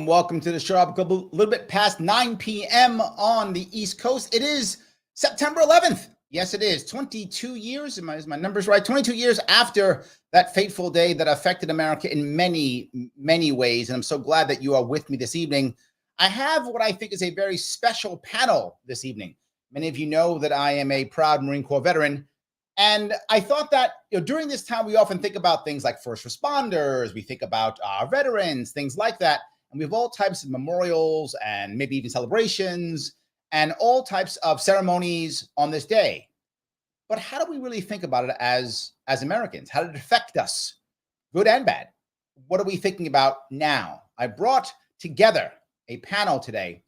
Welcome to the Sharpe Club. A little bit past 9 p.m. on the East Coast. It is September 11th. Yes, it is. 22 years, is my numbers right? 22 years after that fateful day that affected America in many, many ways. And I'm so glad that you are with me this evening. I have what I think is a very special panel this evening. Many of you know that I am a proud Marine Corps veteran. And I thought that during this time, we often think about things like first responders. We think about our veterans, things like that. And we have all types of memorials and maybe even celebrations and all types of ceremonies on this day. But how do we really think about it as Americans? How did it affect us, good and bad? What are we thinking about now? I brought together a panel today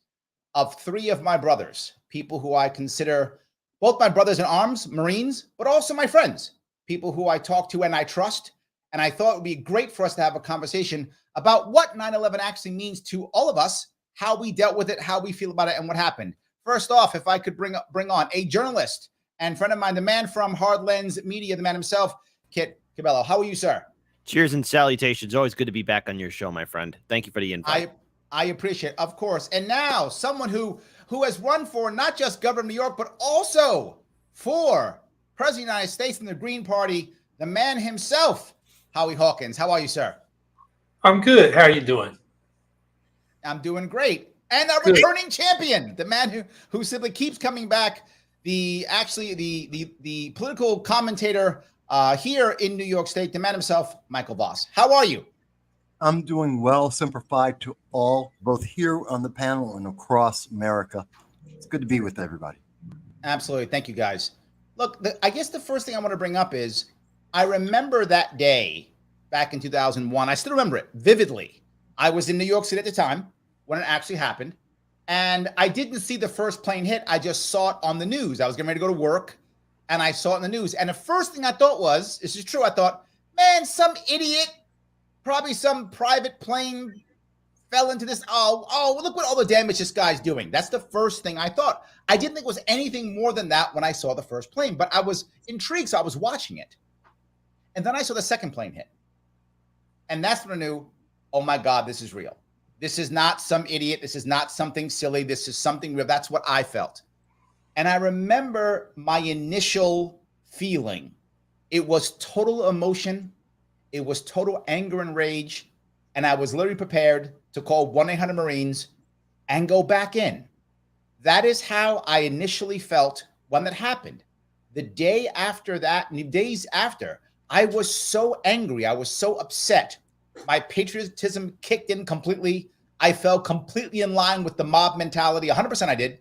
of three of my brothers, people who I consider both my brothers in arms, Marines, but also my friends, people who I talk to and I trust. And I thought it would be great for us to have a conversation about what 9/11 actually means to all of us, how we dealt with it, how we feel about it, and what happened. First off, if I could bring on a journalist and friend of mine, the man from Hard Lens Media, the man himself, Kit Cabello. How are you, sir? Cheers and salutations. Always good to be back on your show, my friend. Thank you for the invite. I appreciate it, of course. And now someone who has run for not just governor of New York, but also for president of the United States in the Green Party, the man himself, Howie Hawkins. How are you, sir? I'm good. How are you doing? I'm doing great. And a returning champion, the man who simply keeps coming back, the political commentator here in New York State, the man himself, Michael Vass. How are you? I'm doing well. Simplified to all, both here on the panel and across America. It's good to be with everybody. Absolutely. Thank you, guys. Look, I guess the first thing I want to bring up is I remember that day back in 2001. I still remember it vividly. I was in New York City at the time when it actually happened. And I didn't see the first plane hit. I just saw it on the news. I was getting ready to go to work and I saw it in the news. And the first thing I thought was, this is true, I thought, man, some idiot, probably some private plane fell into this. Oh, look what all the damage this guy's doing. That's the first thing I thought. I didn't think it was anything more than that when I saw the first plane, but I was intrigued, so I was watching it. And then I saw the second plane hit. And that's when I knew, oh my God, this is real. This is not some idiot. This is not something silly. This is something real. That's what I felt. And I remember my initial feeling. It was total emotion. It was total anger and rage. And I was literally prepared to call 1-800-Marines and go back in. That is how I initially felt when that happened. The day after that, days after, I was so angry. I was so upset. My patriotism kicked in completely. I fell completely in line with the mob mentality. 100% I did.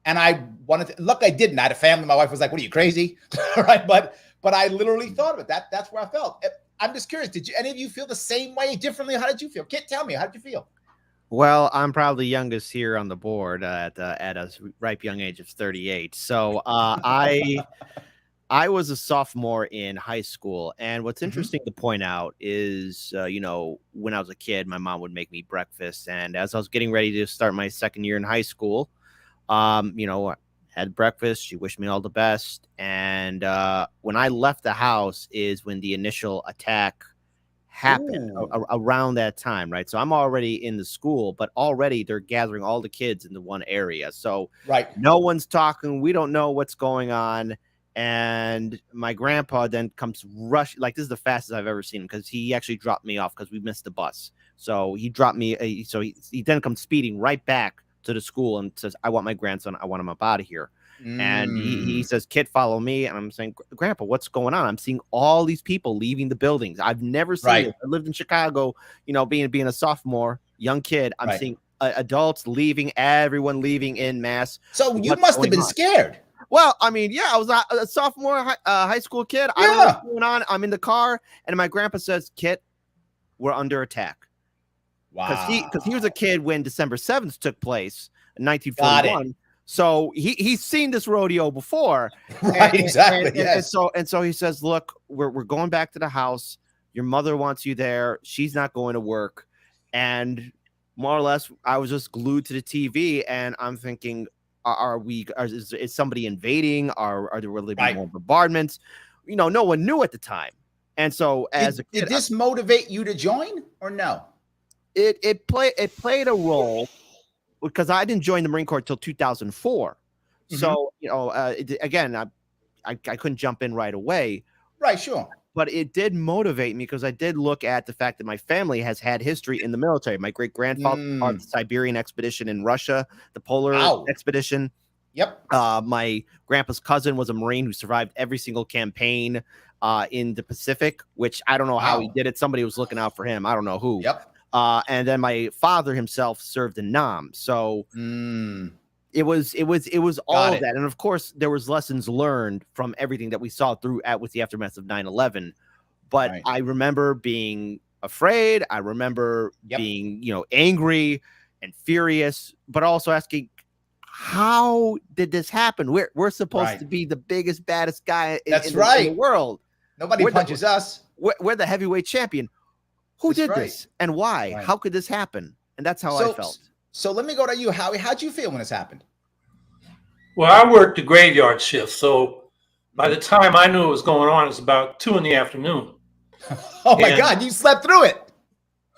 And I wanted to, look, I didn't. I had a family. My wife was like, what are you, crazy? Right? But I literally thought of it. That's where I felt. I'm just curious. Did any of you feel the same way differently? How did you feel? Kit, tell me. How did you feel? Well, I'm probably the youngest here on the board at a ripe young age of 38. So I was a sophomore in high school. And what's interesting to point out is, when I was a kid, my mom would make me breakfast. And as I was getting ready to start my second year in high school, had breakfast. She wished me all the best. And when I left the house is when the initial attack happened around that time. Right. So I'm already in the school, but already they're gathering all the kids into one area. So no one's talking. We don't know what's going on. And my grandpa then comes rush. Like, this is the fastest I've ever seen him, because he actually dropped me off because we missed the bus. So he dropped me. So he then comes speeding right back to the school and says, I want my grandson. I want him up out of here. And he says, Kid, follow me. And I'm saying, Grandpa, what's going on? I'm seeing all these people leaving the buildings. I've never seen it. I lived in Chicago, being a sophomore, young kid. I'm seeing adults leaving, everyone leaving in mass. So you must have been scared. Well, I mean, yeah, I was a sophomore high school kid. I don't know what's going on. I'm in the car, and my grandpa says, Kit, we're under attack. Wow. Because he was a kid when December 7th took place in 1941. So he's seen this rodeo before. Right, exactly. Yes. And so he says, look, we're going back to the house. Your mother wants you there. She's not going to work. And more or less, I was just glued to the TV, and I'm thinking, is somebody invading? Are there really more bombardments? You know, no one knew at the time. And so as a kid, did this motivate you to join or no? It played a role, because I didn't join the Marine Corps until 2004. Mm-hmm. So, you know, again, I couldn't jump in right away. Right, sure. But it did motivate me, because I did look at the fact that my family has had history in the military. My great-grandfather on the Siberian expedition in Russia, the polar expedition. Yep. My grandpa's cousin was a Marine who survived every single campaign in the Pacific, which I don't know how he did it. Somebody was looking out for him. I don't know who. Yep. And then my father himself served in Nam. So it was all of that. And of course, there was lessons learned from everything that we saw with the aftermath of 9/11. But I remember being afraid. I remember being, you know, angry and furious, but also asking, how did this happen? We're supposed to be the biggest, baddest guy in the world. Nobody punches us. We're the heavyweight champion. Who did this and why? How could this happen? And that's how I felt. So let me go to you, Howie. How'd you feel when this happened? Well, I worked the graveyard shift, so by the time I knew what was going on, it was about 2 p.m. Oh my God, you slept through it.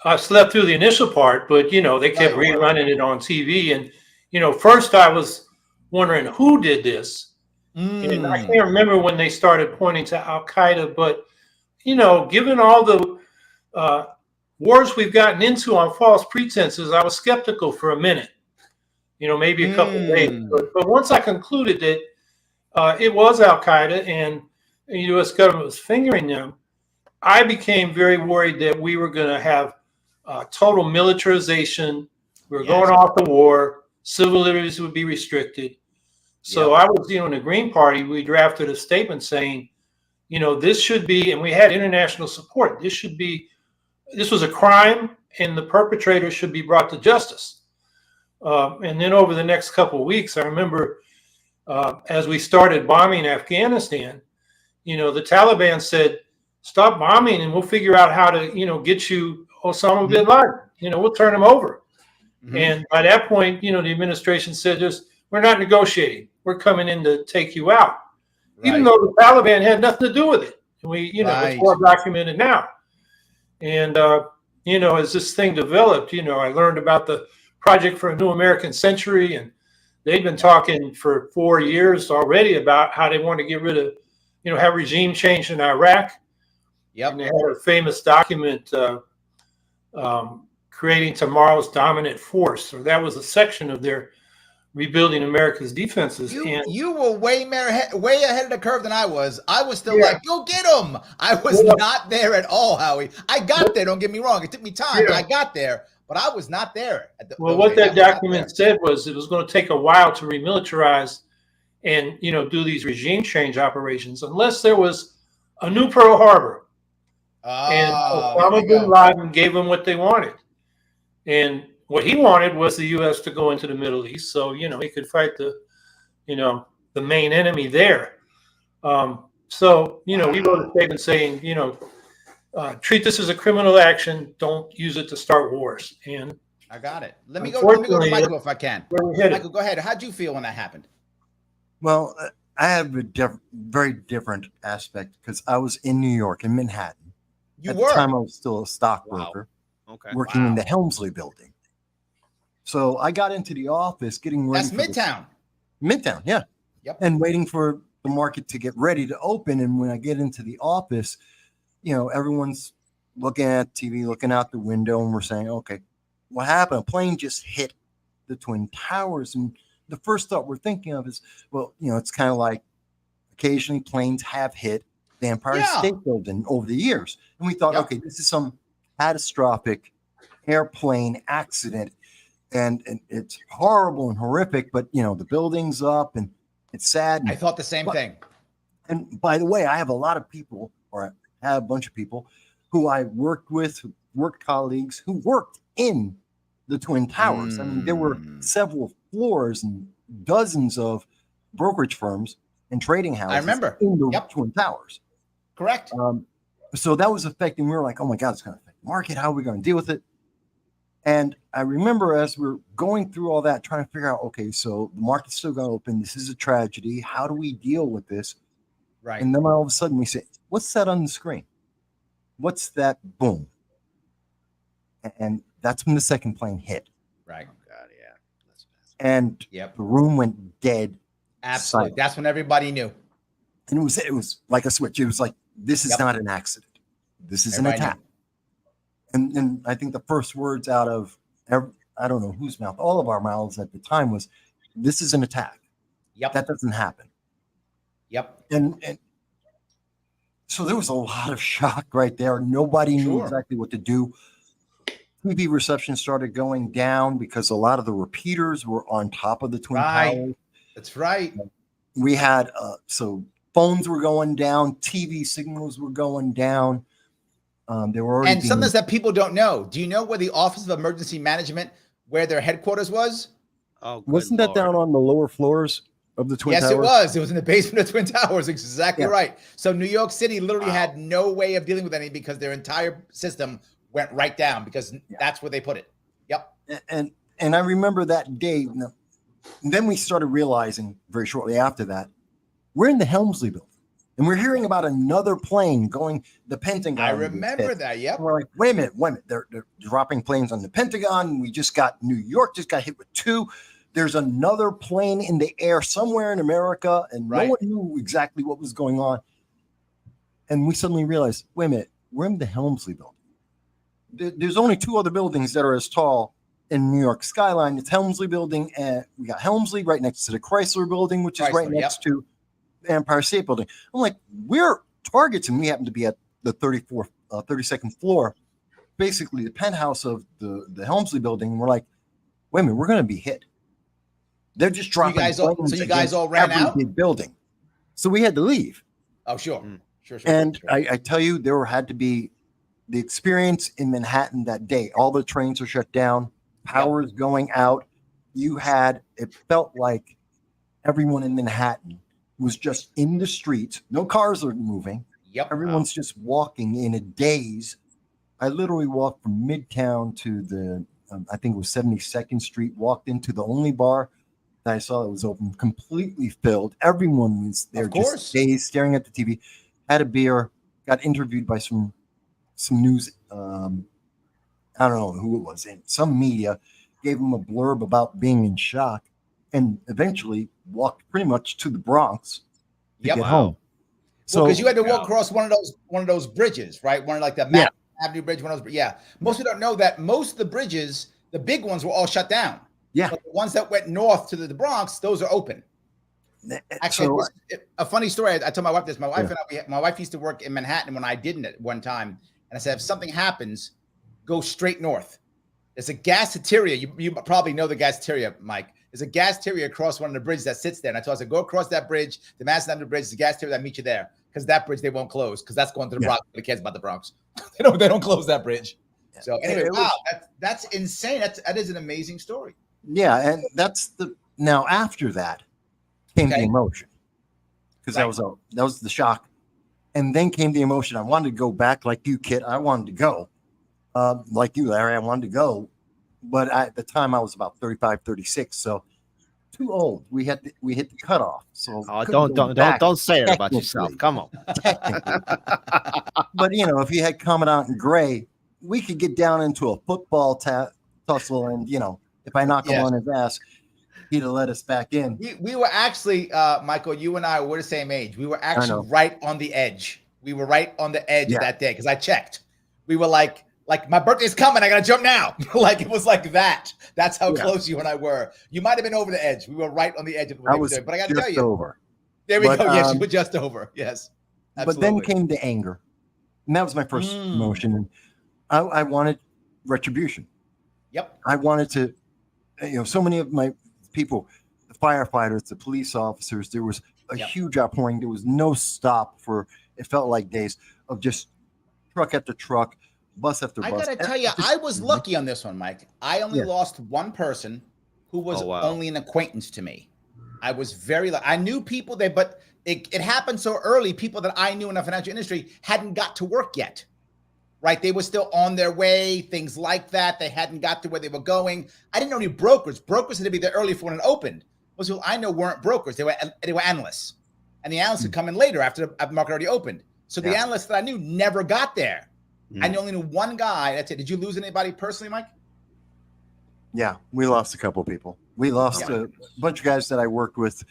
I slept through the initial part, but you know, they kept rerunning it on TV. And, you know, first I was wondering who did this. And I can't remember when they started pointing to Al-Qaeda, but, you know, given all the wars we've gotten into on false pretenses, I was skeptical for a minute, you know, maybe a couple of days. But once I concluded that it was Al-Qaeda and the U.S. government was fingering them, I became very worried that we were going to have total militarization. We were going off to war. Civil liberties would be restricted. So I was, you know, in the Green Party, we drafted a statement saying, you know, this should be, and we had international support. This was a crime, and the perpetrator should be brought to justice. And then over the next couple of weeks, I remember as we started bombing Afghanistan, you know, the Taliban said, stop bombing and we'll figure out how to, you know, get you Osama bin Laden. You know, we'll turn him over. And by that point, you know, the administration said, we're not negotiating. We're coming in to take you out. Even though the Taliban had nothing to do with it. We, you know, it's well documented now. And, you know, as this thing developed, you know, I learned about the Project for a New American Century, and they'd been talking for 4 years already about how they want to get rid of, you know, have regime change in Iraq. And they had a famous document, Creating Tomorrow's Dominant Force. So that was a section of their rebuilding America's defenses. You were way ahead of the curve than I was. I was still like, go get them. I was not there at all, Howie. I got there. Don't get me wrong. It took me time, but I got there. But I was not there. What that document said was it was going to take a while to remilitarize and, you know, do these regime change operations unless there was a new Pearl Harbor. And Osama bin Laden gave them what they wanted. And what he wanted was the U.S. to go into the Middle East, so, you know, he could fight the, you know, the main enemy there. So, you know, we wrote a statement saying, you know, treat this as a criminal action. Don't use it to start wars. And I got it. Let me go to Michael if I can. Michael, go ahead. How'd you feel when that happened? Well, I have a very different aspect because I was in New York, in Manhattan. At the time, I was still a stockbroker, working in the Helmsley building. So I got into the office getting ready. That's Midtown. Midtown, yeah. Yep. And waiting for the market to get ready to open. And when I get into the office, you know, everyone's looking at TV, looking out the window, and we're saying, okay, what happened? A plane just hit the Twin Towers. And the first thought we're thinking of is, well, you know, it's kind of like occasionally planes have hit the Empire State Building over the years. And we thought, okay, this is some catastrophic airplane accident. And it's horrible and horrific, but, you know, the building's up and it's sad. I thought the same thing. And by the way, I have a lot of people, or I have a bunch of people who I worked with, work colleagues who worked in the Twin Towers. I mean, there were several floors and dozens of brokerage firms and trading houses. I remember. In the Twin Towers. Correct. So that was affecting. We were like, oh my God, it's going to affect the market. How are we going to deal with it? And I remember as we're going through all that, trying to figure out, okay, so the market's still going to open. This is a tragedy. How do we deal with this? Right. And then all of a sudden we say, what's that on the screen? What's that? Boom. And that's when the second plane hit. Right. Oh God, yeah. And Yep. the room went dead. Absolutely. Silent. That's when everybody knew. And it was like a switch. It was like, this is Yep. not an accident. This is Everybody an attack. And I think the first words out of I don't know whose mouth, all of our mouths at the time was, this is an attack. Yep. That doesn't happen. Yep. And so there was a lot of shock right there. Nobody knew Sure. exactly what to do. TV reception started going down because a lot of the repeaters were on top of the Twin Right. Towers. That's right. We had so phones were going down, TV signals were going down. They were already And something that people don't know. Do you know where the Office of Emergency Management, where their headquarters was? Oh, good wasn't that Lord. down on the lower floors of the Twin Yes, Towers? it was. It was in the basement of Twin Towers. Exactly Yeah. right. So New York City literally Wow. had no way of dealing with anything because their entire system went right down because that's where they put it. Yep. And I remember that day. And then we started realizing very shortly after that, we're in the Helmsley building. And we're hearing about another plane going the Pentagon. I remember that. Yep. And we're like, wait a minute. They're dropping planes on the Pentagon. We just got New York just got hit with 2. There's another plane in the air somewhere in America, and Right. no one knew exactly what was going on. And we suddenly realized, wait a minute, we're in the Helmsley building. There's only 2 other buildings that are as tall in New York skyline. It's Helmsley building, and we got Helmsley right next to the Chrysler building, which is right Chrysler, next to the Empire State Building. I'm like, we're targets, and we happen to be at the 32nd floor, basically the penthouse of the Helmsley building. And we're like, wait a minute, we're going to be hit. They're just dropping. So you guys all ran every out? big building. So we had to leave. Oh, sure. Mm. Sure. And sure. I tell you, there had to be the experience in Manhattan that day. All the trains are shut down, power is going out. It felt like everyone in Manhattan was just in the streets. No cars are moving. Yep. Everyone's just walking in a daze. I literally walked from Midtown to the, I think it was 72nd Street, walked into the only bar that I saw that was open, completely filled. Everyone was there, Of course. just dazed, staring at the TV, had a beer, got interviewed by some news, I don't know who it was, and some media gave them a blurb about being in shock, and eventually walked pretty much to the Bronx to Yep. get Wow. home. So because you had to walk across one of those bridges, right? One like the Yeah. Avenue Bridge. One of those. Yeah. Most people don't know that most of the bridges, the big ones, were all shut down. Yeah. But the ones that went north to the Bronx, those are open. Actually, a funny story. I told my wife this. My wife and my wife used to work in Manhattan when I didn't at one time, and I said, if something happens, go straight north. There's a gaseteria. You probably know the gaseteria, Mike. There's a gaseteria across one of the bridges that sits there. And I told her, I said, go across that bridge, the Madison Avenue Bridge, the gaseteria that meet you there. Because that bridge they won't close, because that's going to the Bronx. Nobody cares about the Bronx. they don't close that bridge. So anyway, wow, that's insane. That is an amazing story. Yeah, and now after that came the emotion, because that was the shock, and then came the emotion. I wanted to go back like you, Kit. I wanted to go, like you, Larry. I wanted to go, but at the time I was about 35, 36, so too old. We hit the cutoff. So don't say it about yourself. Come on. But if you had Commandant and Gray, we could get down into a football tussle, and if I knock him on his ass, he'd have let us back in. We were actually, Michael, you and I were the same age. We were actually right on the edge. We were right on the edge that day because I checked. We were like my birthday's coming. I got to jump now. It was like that. That's how close you and I were. You might have been over the edge. We were right on the edge of what we were doing. But I got to tell you. Over. There we go. Yes, you were just over. Yes. Absolutely. But then came the anger. And that was my first emotion. And I wanted retribution. Yep. I wanted to, so many of my people, the firefighters, the police officers, there was a huge outpouring. There was no stop it felt like days of just truck after truck, bus after bus. I got to tell you, I was lucky on this one, Mike. I only lost one person who was only an acquaintance to me. I was very, I knew people there, but it happened so early. People that I knew in the financial industry hadn't got to work yet, right? They were still on their way, things like that. They hadn't got to where they were going. I didn't know any brokers. Brokers had to be there early for when it opened. Most people I know weren't brokers. They were analysts. And the analysts would come in later after the market already opened. So the analysts that I knew never got there. I only knew one guy. That's it. Did you lose anybody personally, Mike? Yeah, we lost a couple people. We lost a bunch of guys that I worked with,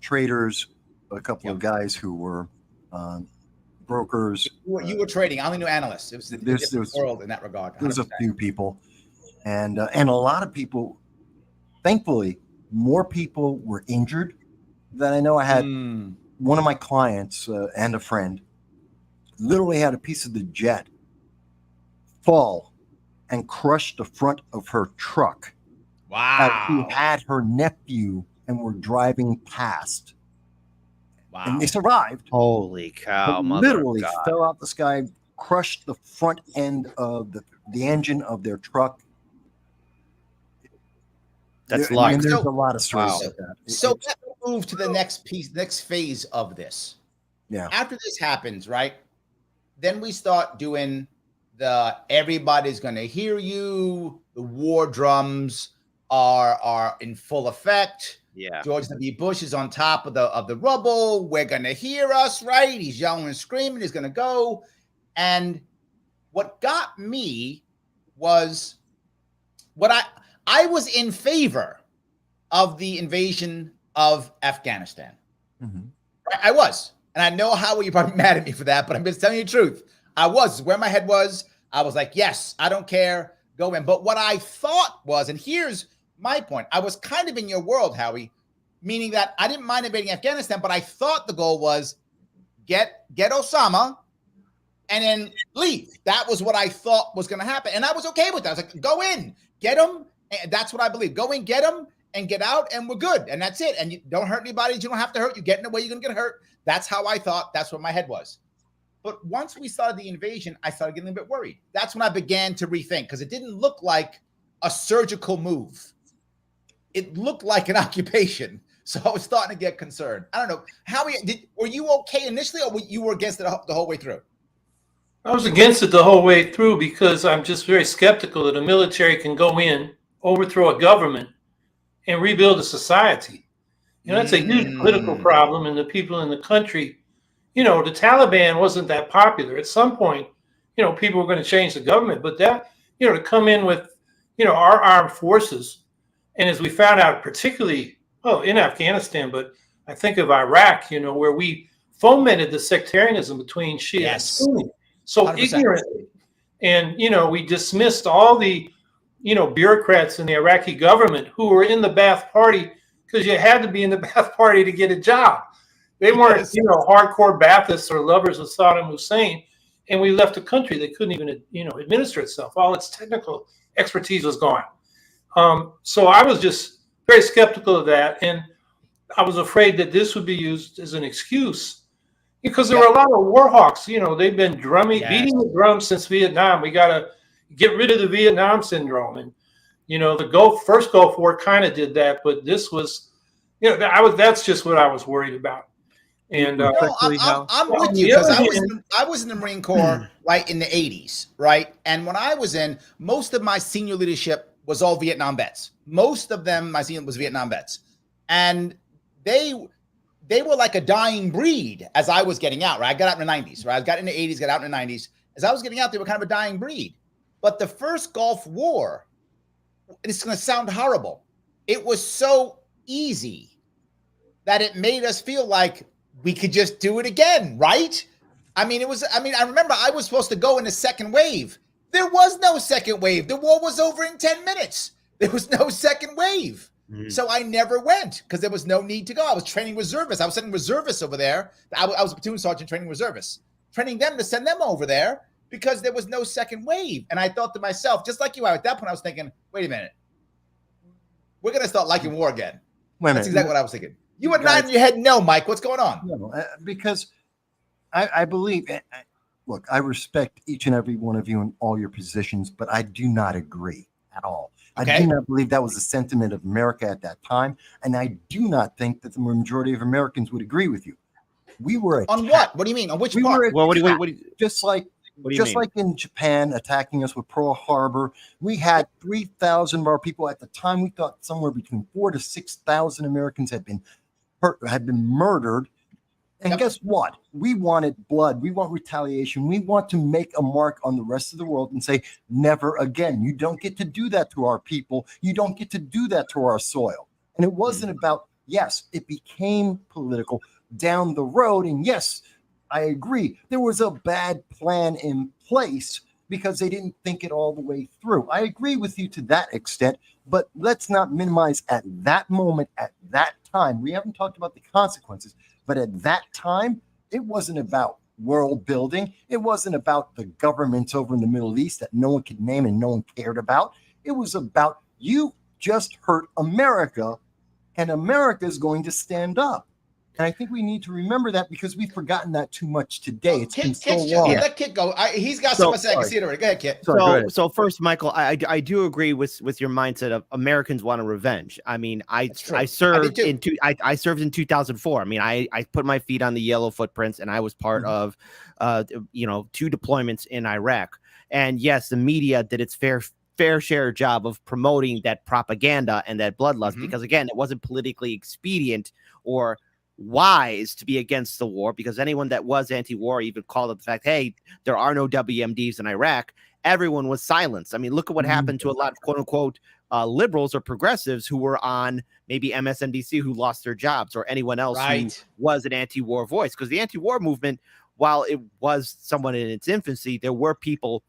traders, a couple of guys who were brokers. You were trading. I only knew analysts. It was a different world in that regard. 100%. There's a few people, and a lot of people. Thankfully, more people were injured than I know. I had one of my clients and a friend literally had a piece of the jet fall and crushed the front of her truck. Wow. She had her nephew and were driving past. Wow. And they survived. Holy cow. Literally fell out the sky, crushed the front end of the engine of their truck. That's luck. And there's a lot of stories Wow. like that. So let's move to the next phase of this. Yeah. After this happens, right? Then we start doing everybody's going to hear you. The war drums are in full effect. Yeah. George W. Bush is on top of the rubble. We're going to hear us, right? He's yelling and screaming. He's going to go. And what got me was I was in favor of the invasion of Afghanistan. Mm-hmm. I was. And I know how you're probably mad at me for that, but I'm just telling you the truth. I was where my head was. I was like, yes, I don't care. Go in. But what I thought was, and here's my point. I was kind of in your world, Howie, meaning that I didn't mind invading Afghanistan, but I thought the goal was get Osama and then leave. That was what I thought was going to happen. And I was okay with that. I was like, go in, get him. And that's what I believe. Go in, get him, and get out, and we're good. And that's it. And you don't hurt anybody. You don't have to hurt. You get in the way, you're going to get hurt. That's how I thought. That's what my head was. But once we started the invasion, I started getting a bit worried. That's when I began to rethink, because it didn't look like a surgical move. It looked like an occupation. So I was starting to get concerned. I don't know. Howie, were you okay initially, or you were against it the whole way through? I was against it the whole way through because I'm just very skeptical that the military can go in, overthrow a government, and rebuild a society. You know, that's a huge political problem, and the people in the country, you know, the Taliban wasn't that popular. At some point, you know, people were going to change the government, but that, you know, to come in with, you know, our armed forces, and as we found out, particularly, in Afghanistan, but I think of Iraq, you know, where we fomented the sectarianism between Shia and Sunni so 100%. Ignorantly. And, you know, we dismissed all the, you know, bureaucrats in the Iraqi government who were in the Ba'ath Party because you had to be in the Ba'ath Party to get a job. They weren't, you know, hardcore Baathists or lovers of Saddam Hussein. And we left a country that couldn't even, you know, administer itself. All its technical expertise was gone. So I was just very skeptical of that. And I was afraid that this would be used as an excuse because there were a lot of war hawks. You know, they've been beating the drum since Vietnam. We got to get rid of the Vietnam syndrome. And, you know, the first Gulf War kind of did that. But this was, you know, that's just what I was worried about. And I'm with you, because I was in the Marine Corps right in the 80s, right? And when I was in, most of my senior leadership was all Vietnam vets. Most of them, my senior was Vietnam vets, and they were like a dying breed as I was getting out. Right, I got out in the 90s. Right, I got in the 80s, got out in the 90s. As I was getting out, they were kind of a dying breed. But the first Gulf War, it's going to sound horrible, it was so easy that it made us feel like we could just do it again, right? I remember I was supposed to go in the second wave. There was no second wave. The war was over in 10 minutes. There was no second wave. So I never went because there was no need to go. I was training reservists. I was sending reservists over there. I was a platoon sergeant training reservists, training them to send them over there because there was no second wave. And I thought to myself, just like you, at that point, I was thinking, wait a minute. We're going to start liking war again. That's exactly what I was thinking. You were nodding your head no, Mike. What's going on? No, because I believe, look, I respect each and every one of you in all your positions, but I do not agree at all. Okay. I do not believe that was the sentiment of America at that time. And I do not think that the majority of Americans would agree with you. We were attacked. On what? What do you mean? On which We part? were Well, what do you just like what do you mean? like in Japan attacking us with Pearl Harbor. We had 3,000 of our people at the time. We thought somewhere between 4,000 to 6,000 Americans had been murdered. And Yep. guess what? We wanted blood. We want retaliation. We want to make a mark on the rest of the world and say, never again. You don't get to do that to our people. You don't get to do that to our soil. And it wasn't about, yes, it became political down the road. And yes, I agree. There was a bad plan in place because they didn't think it all the way through. I agree with you to that extent, but let's not minimize at that moment, at that time. We haven't talked about the consequences. But at that time, it wasn't about world building. It wasn't about the governments over in the Middle East that no one could name and no one cared about. It was about you just hurt America, and America is going to stand up. And I think we need to remember that because we've forgotten that too much today. It's been so long. Let Kit go. He's got so much I can see it already. Go ahead, Kit. So first, Michael, I do agree with your mindset of Americans want a revenge. I mean, I served in 2004. I mean, I put my feet on the yellow footprints, and I was part of 2 deployments in Iraq. And yes, the media did its fair share job of promoting that propaganda and that bloodlust because again, it wasn't politically expedient or wise to be against the war, because anyone that was anti-war even called it the fact, hey, there are no WMDs in Iraq. Everyone was silenced. I mean, look at what happened to a lot of quote unquote liberals or progressives who were on maybe MSNBC who lost their jobs, or anyone else who was an anti-war voice. Because the anti-war movement, while it was somewhat in its infancy, there were people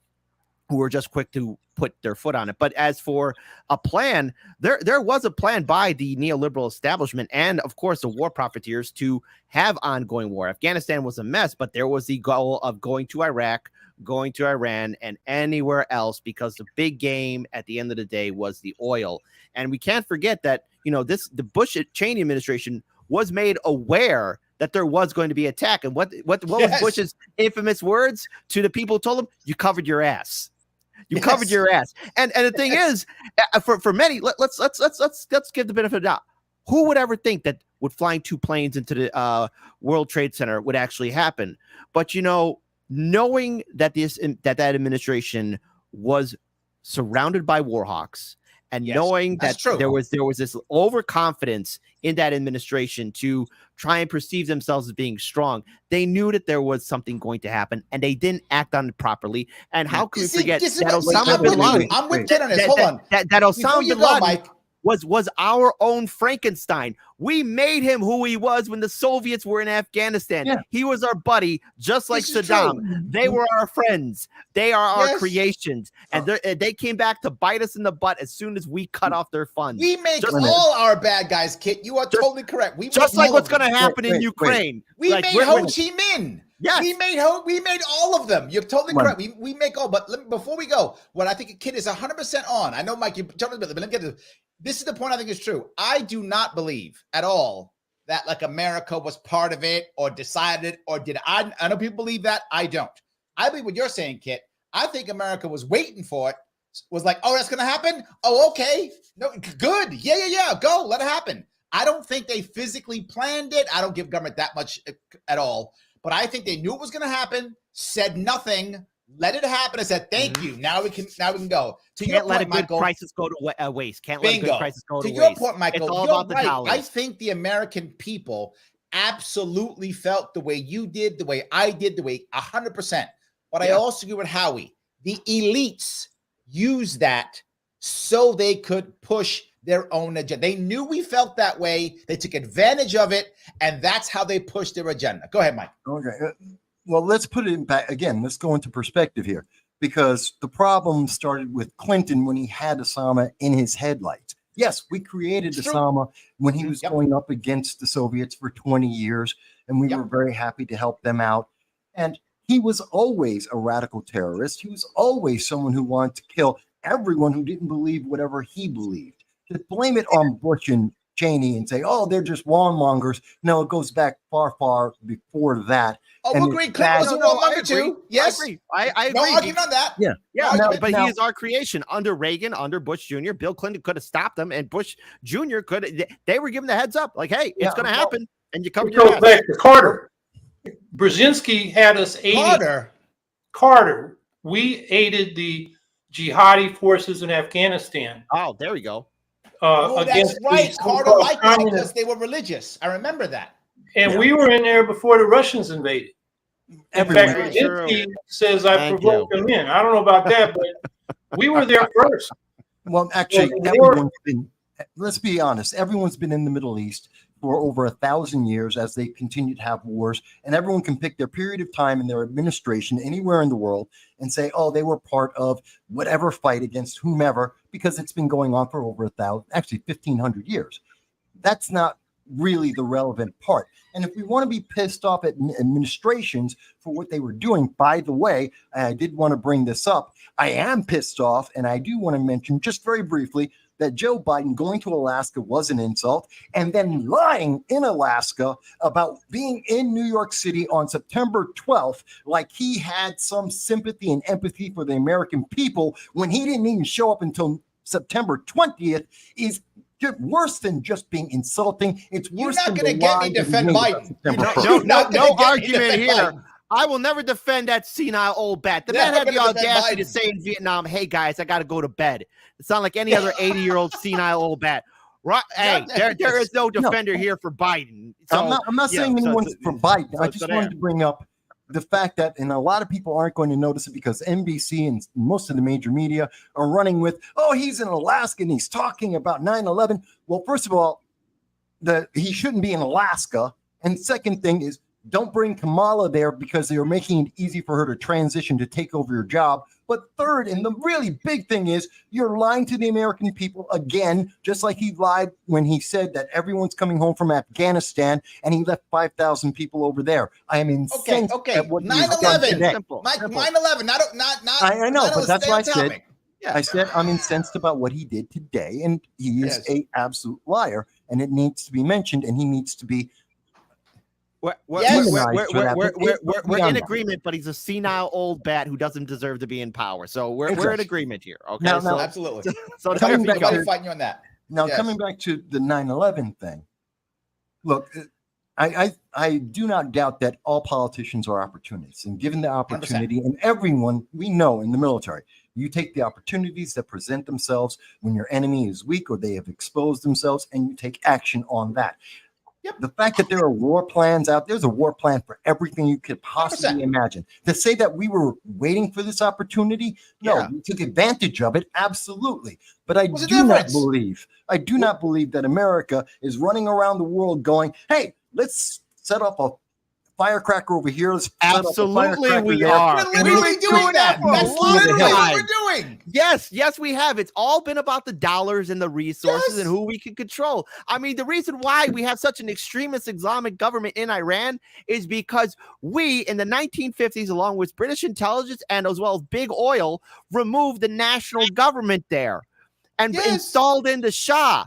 who were just quick to put their foot on it. But as for a plan, there was a plan by the neoliberal establishment and, of course, the war profiteers to have ongoing war. Afghanistan was a mess, but there was the goal of going to Iraq, going to Iran, and anywhere else, because the big game at the end of the day was the oil. And we can't forget that, the Bush-Cheney administration was made aware that there was going to be attack. And what was Bush's infamous words to the people who told him? You covered your ass. You covered your ass. And the thing is, for many, let's give the benefit of the doubt. Who would ever think that with flying 2 planes into the World Trade Center would actually happen? But knowing that that administration was surrounded by war hawks, and knowing that there was this overconfidence in that administration to try and perceive themselves as being strong, they knew that there was something going to happen, and they didn't act on it properly. And how could we forget that Osama bin Laden? I'm with Kit on this. Hold on. That Osama bin Laden was our own Frankenstein. We made him who he was when the Soviets were in Afghanistan. Yeah. He was our buddy, just like Saddam. They were our friends. They are our creations. And they came back to bite us in the butt as soon as we cut off their funds. We make all our bad guys, Kit. You are totally correct. We just like what's going to happen in Ukraine. We made Ho Chi Minh. Yes. We made all of them. You're totally correct. We make all. But before we go, what I think Kit is 100% on. I know, Mike, you told me about it, but let me get this. This is the point I think is true. I do not believe at all that like America was part of it or decided it or did. I know people believe that. I don't. I believe what you're saying, Kit. I think America was waiting for it. Was like, oh, that's going to happen? Oh, okay. No, good. Yeah. Go. Let it happen. I don't think they physically planned it. I don't give government that much at all. But I think they knew it was going to happen, said nothing, let it happen, and said, thank you. Now we can go. Can't let a good crisis go to waste. Can't let a good crisis go to waste. To your point, Michael, it's all about the dollars. I think the American people absolutely felt the way you did, the way I did, the way 100%. But I also agree with Howie. The elites used that so they could push their own agenda. They knew we felt that way. They took advantage of it, and that's how they pushed their agenda. Go ahead, Mike. Okay. Well, let's put it back again. Let's go into perspective here, because the problem started with Clinton when he had Osama in his headlights. Yes, we created Osama when he was going up against the Soviets for 20 years, and we were very happy to help them out. And he was always a radical terrorist. He was always someone who wanted to kill everyone who didn't believe whatever he believed. To blame it on Bush and Cheney and say, oh, they're just warmongers. No, it goes back far, far before that. Oh, And we'll agree. Clinton was a warmonger too. Yes. I agree. No argument on that. Yeah. Yeah, Now- but now- he is our creation under Reagan, under Bush Jr. Bill Clinton could have stopped them, and Bush Jr. could. They were giving the heads up, like, "Hey, it's going to happen," and you covered It your goes ass. back to Carter. Brzezinski had us aiding Carter. We aided the jihadi forces in Afghanistan. Oh, there we go. Oh, that's Against right. the Carter so-called liked that because communists. they were religious. I remember that. And we were in there before the Russians invaded. In Everyone- fact, Right. Brzezinski says I Thank provoked them in. I don't know about that, but we were there first. Well, actually, Well, the war- everyone's been, let's be honest, everyone's been in the Middle East for over 1,000 years as they continue to have wars. And everyone can pick their period of time in their administration anywhere in the world and say, oh, they were part of whatever fight against whomever, because it's been going on for over 1,500 years. That's not really the relevant part. And if we want to be pissed off at administrations for what they were doing, by the way, I did want to bring this up. I am pissed off, and I do want to mention just very briefly that Joe Biden going to Alaska was an insult, and then lying in Alaska about being in New York City on September 12th, like he had some sympathy and empathy for the American people when he didn't even show up until September 20th, is worse than just being insulting. It's worse. You're not than going to the get lie me that he defend made about Biden. September You're 1st. You're not gonna no get me argument defend here. Biden. I will never defend that senile old bat. The Never man had the gonna defend audacity to Biden. say in Vietnam, "Hey guys, I got to go to bed." It's not like any other 80-year-old senile old bat. Right? Hey, there is no defender here for Biden. So, I'm not saying yeah, so- anyone's for Biden. I just there. wanted to bring up the fact that, and a lot of people aren't going to notice it because NBC and most of the major media are running with, oh, he's in Alaska and he's talking about 9/11. Well, first of all, he shouldn't be in Alaska. And second thing is, don't bring Kamala there because they are making it easy for her to transition to take over your job. But third, and the really big thing is, you're lying to the American people again, just like he lied when he said that everyone's coming home from Afghanistan and he left 5,000 people over there. I am incensed at what he has done 9/11. today. Simple. Mike, Simple. 9/11. Not. I know, but that's stay why on I said, topic. Yeah. I said I'm incensed about what he did today, and he is Yes. a absolute liar, and it needs to be mentioned, and he needs to be We're Yes. in agreement, but he's a senile old bat who doesn't deserve to be in power. So we're in Exactly. agreement here. Okay. Now- so, Absolutely. so Coming there we back go. Everybody fighting you on that. Now, Yes. coming back to the 9/11 thing, look, I do not doubt that all politicians are opportunists, and given the opportunity, and everyone we know in the military, you take the opportunities that present themselves when your enemy is weak or they have exposed themselves, and you take action on that. Yep. The fact that there are war plans out there's a war plan for everything you could possibly 100%. imagine. To say that we were waiting for this opportunity, no, Yeah. we took advantage of it, absolutely. But I What's the do not difference? believe that America is running around the world going, hey, let's set up a firecracker over here. Let's set up a Absolutely, firecracker we there. are. We're literally doing that. for a That's long literally what time. we're doing. Yes, we have. It's all been about the dollars and the resources Yes. and who we can control. I mean, the reason why we have such an extremist Islamic government in Iran is because we, in the 1950s, along with British intelligence and as well as big oil, removed the national government there and Yes. installed in the Shah,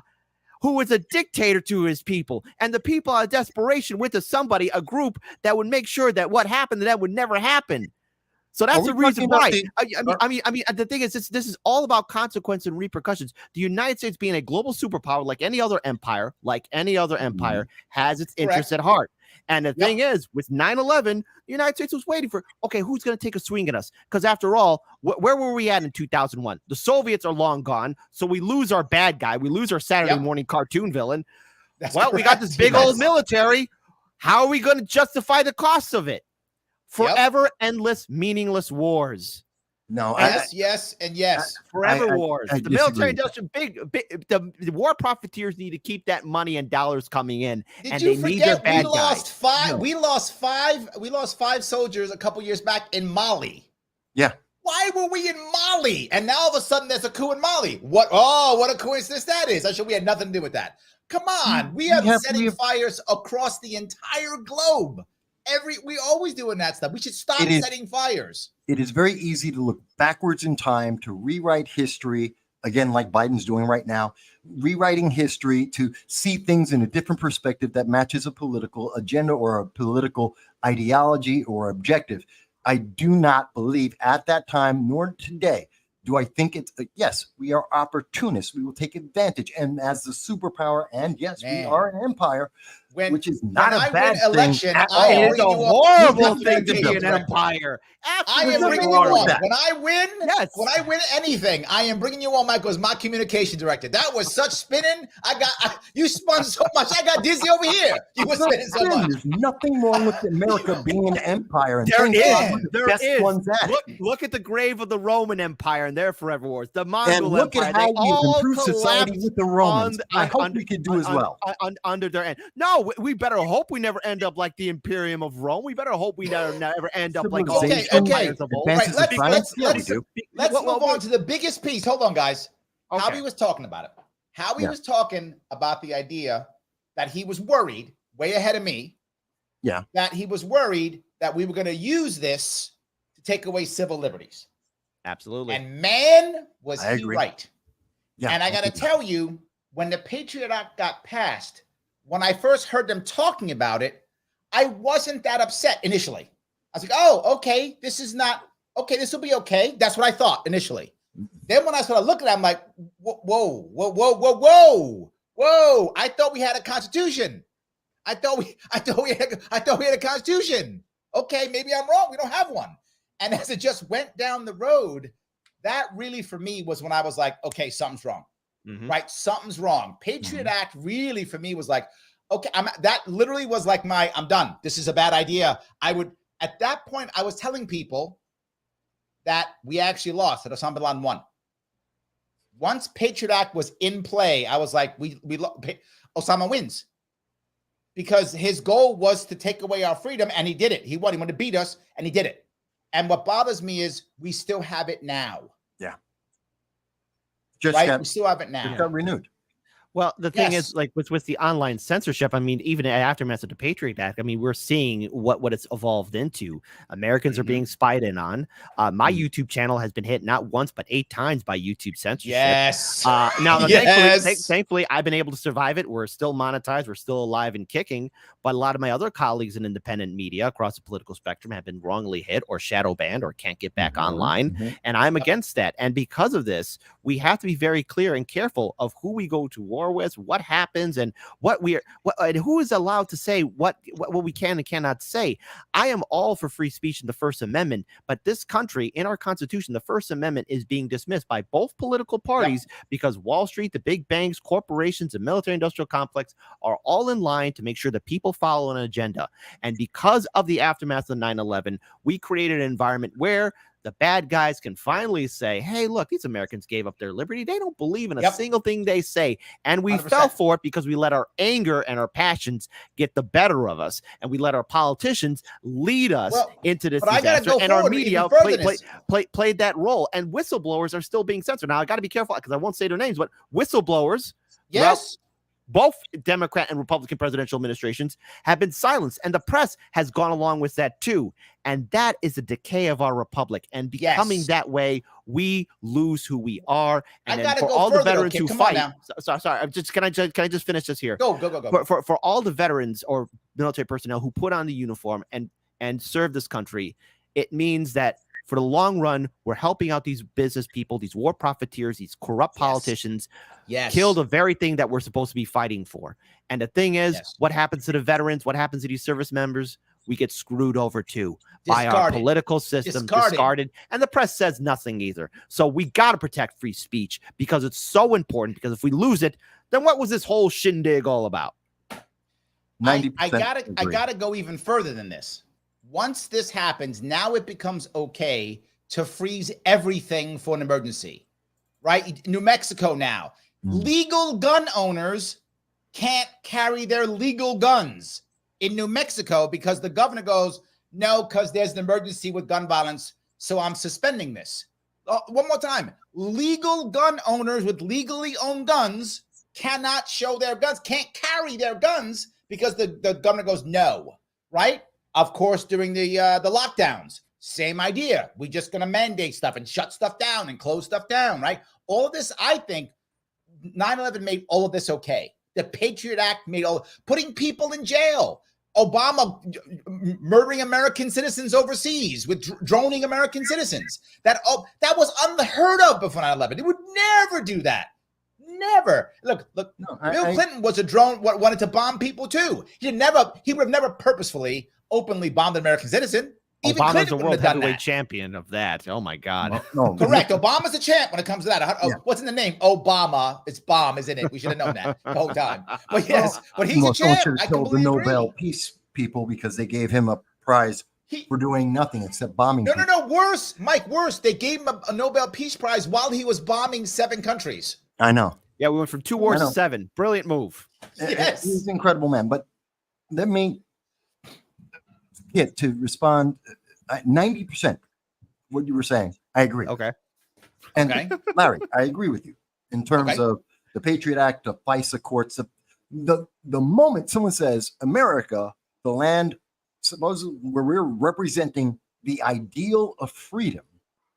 who was a dictator to his people. And the people out of desperation went to somebody, a group that would make sure that what happened to them would never happen. So that's Are the we reason talking why. about I mean, the thing is, this is all about consequence and repercussions. The United States, being a global superpower, like any other empire, has its interests at heart. And the thing is, with 9/11, the United States was waiting for, okay, who's going to take a swing at us? Because after all, where were we at in 2001? The Soviets are long gone, so we lose our bad guy. We lose our Saturday morning cartoon villain. That's Well, we got this big correct. old military. How are we going to justify the costs of it? Forever endless, meaningless wars. No, Yes, and yes. Forever I wars. I The military disagree. industrial the war profiteers need to keep that money and dollars coming in. Did and you they need their forget we bad lost guys. five? No. We lost five soldiers a couple years back in Mali. Yeah. Why were we in Mali? And now all of a sudden there's a coup in Mali. What? Oh, what a coincidence that is. I'm sure we had nothing to do with that. Come on, we have setting fires across the entire globe. We always doing that stuff. We should stop setting fires. It is very easy to look backwards in time, to rewrite history, again, like Biden's doing right now, rewriting history to see things in a different perspective that matches a political agenda or a political ideology or objective. I do not believe at that time, nor today, do I think it's yes, we are opportunists. We will take advantage. And as the superpower, and yes, we are an empire, which is not a bad thing. It is a horrible thing to be an empire. I am bringing you on. When I win anything, I am bringing you on, Michael, as my communication director. That was such spinning. You spun so much. I got dizzy over here. You were spinning so much. There's nothing wrong with America being an empire. And there is. Look at the grave of the Roman Empire and their forever wars. The Mongol Empire. And look at how we've improved society with the Romans. I hope we could do as well. Under their end. No, we better hope we never end up like the Imperium of Rome. We better hope we never end up like all these empires of old. Right, let's move on to the biggest piece. Hold on, guys. Okay. Howie was talking about it. Howie was talking about the idea that he was worried, way ahead of me. Yeah. That he was worried that we were going to use this to take away civil liberties. Absolutely. And man, was he right. Yeah. And I got to tell you, when the Patriot Act got passed, when I first heard them talking about it, I wasn't that upset initially. I was like, oh, okay, this will be okay. That's what I thought initially. Then when I started looking at it, I'm like, whoa. I thought we had a constitution. I thought we had a constitution. Okay, maybe I'm wrong. We don't have one. And as it just went down the road, that really for me was when I was like, okay, something's wrong. Mm-hmm. Right? Something's wrong. Patriot Act really for me was like, okay, that literally was like I'm done. This is a bad idea. At that point, I was telling people that we actually lost, that Osama bin Laden won. Once Patriot Act was in play, I was like, Osama wins. Because his goal was to take away our freedom, and he did it. He won. He wanted to beat us, and he did it. And what bothers me is we still have it now. Yeah. We still have it now. It got renewed. Well, the thing is, like with the online censorship, I mean, even aftermath of the Patriot Act, I mean, we're seeing what it's evolved into. Americans are being spied in on. My YouTube channel has been hit not once but 8 times by YouTube censorship. Yes. Now, thankfully, I've been able to survive it. We're still monetized. We're still alive and kicking. But a lot of my other colleagues in independent media across the political spectrum have been wrongly hit or shadow banned or can't get back online. And I'm against that. And because of this, we have to be very clear and careful of who we go to war with, what happens, and and who is allowed to say what we can and cannot say. I am all for free speech in the First Amendment, but this country, in our Constitution, the First Amendment is being dismissed by both political parties because Wall Street, the big banks, corporations, and military-industrial complex are all in line to make sure that people follow an agenda. And because of the aftermath of 9/11, we created an environment where the bad guys can finally say, hey, look, these Americans gave up their liberty. They don't believe in a single thing they say. And we 100%. Fell for it because we let our anger and our passions get the better of us. And we let our politicians lead us into this disaster. And our media played that role. And whistleblowers are still being censored. Now, I got to be careful because I won't say their names, but whistleblowers. Yes. Both Democrat and Republican presidential administrations have been silenced, and the press has gone along with that too. And that is the decay of our republic. And becoming that way, we lose who we are. And then for all the veterans who fight, sorry, can I just finish this here? Go. For all the veterans or military personnel who put on the uniform and serve this country, it means that for the long run, we're helping out these business people, these war profiteers, these corrupt politicians, kill the very thing that we're supposed to be fighting for. And the thing is, what happens to the veterans? What happens to these service members? We get screwed over too by our political system, discarded. And the press says nothing either. So we got to protect free speech because it's so important, because if we lose it, then what was this whole shindig all about? I gotta go even further than this. Once this happens, now it becomes okay to freeze everything for an emergency, right? New Mexico now, legal gun owners can't carry their legal guns in New Mexico because the governor goes, no, because there's an emergency with gun violence, so I'm suspending this. One more time. Legal gun owners with legally owned guns cannot show their guns, can't carry their guns because the governor goes, no, right? Of course, during the lockdowns, same idea. We're just going to mandate stuff and shut stuff down and close stuff down, right? all of this, I think 9/11 made all of this okay. The Patriot Act made putting people in jail. Obama murdering American citizens overseas with droning American citizens. That was unheard of before 9/11. He would never do that. Never. Look. No, Bill Clinton was a drone. Wanted to bomb people too. He would have never purposefully, openly bombed an American citizen. Even Obama's Clinton a world heavyweight champion of that. Oh my God. No. Correct. Obama's a champ when it comes to that. What's in the name? Obama. It's bomb, isn't it? We should have known that the whole time. But yes, but he's a champ. I completely agree. The Nobel Peace people because they gave him a prize for doing nothing except bombing. No. Worse, Mike. Worse. They gave him a Nobel Peace Prize while he was bombing 7 countries. I know. Yeah, we went from 2 wars to 7. Brilliant move. Yes, he's an incredible man. But let me get to respond. 90% what you were saying, I agree. Okay. And Larry, I agree with you in terms of the Patriot Act, the FISA courts. The moment someone says America, the land, supposedly where we're representing the ideal of freedom,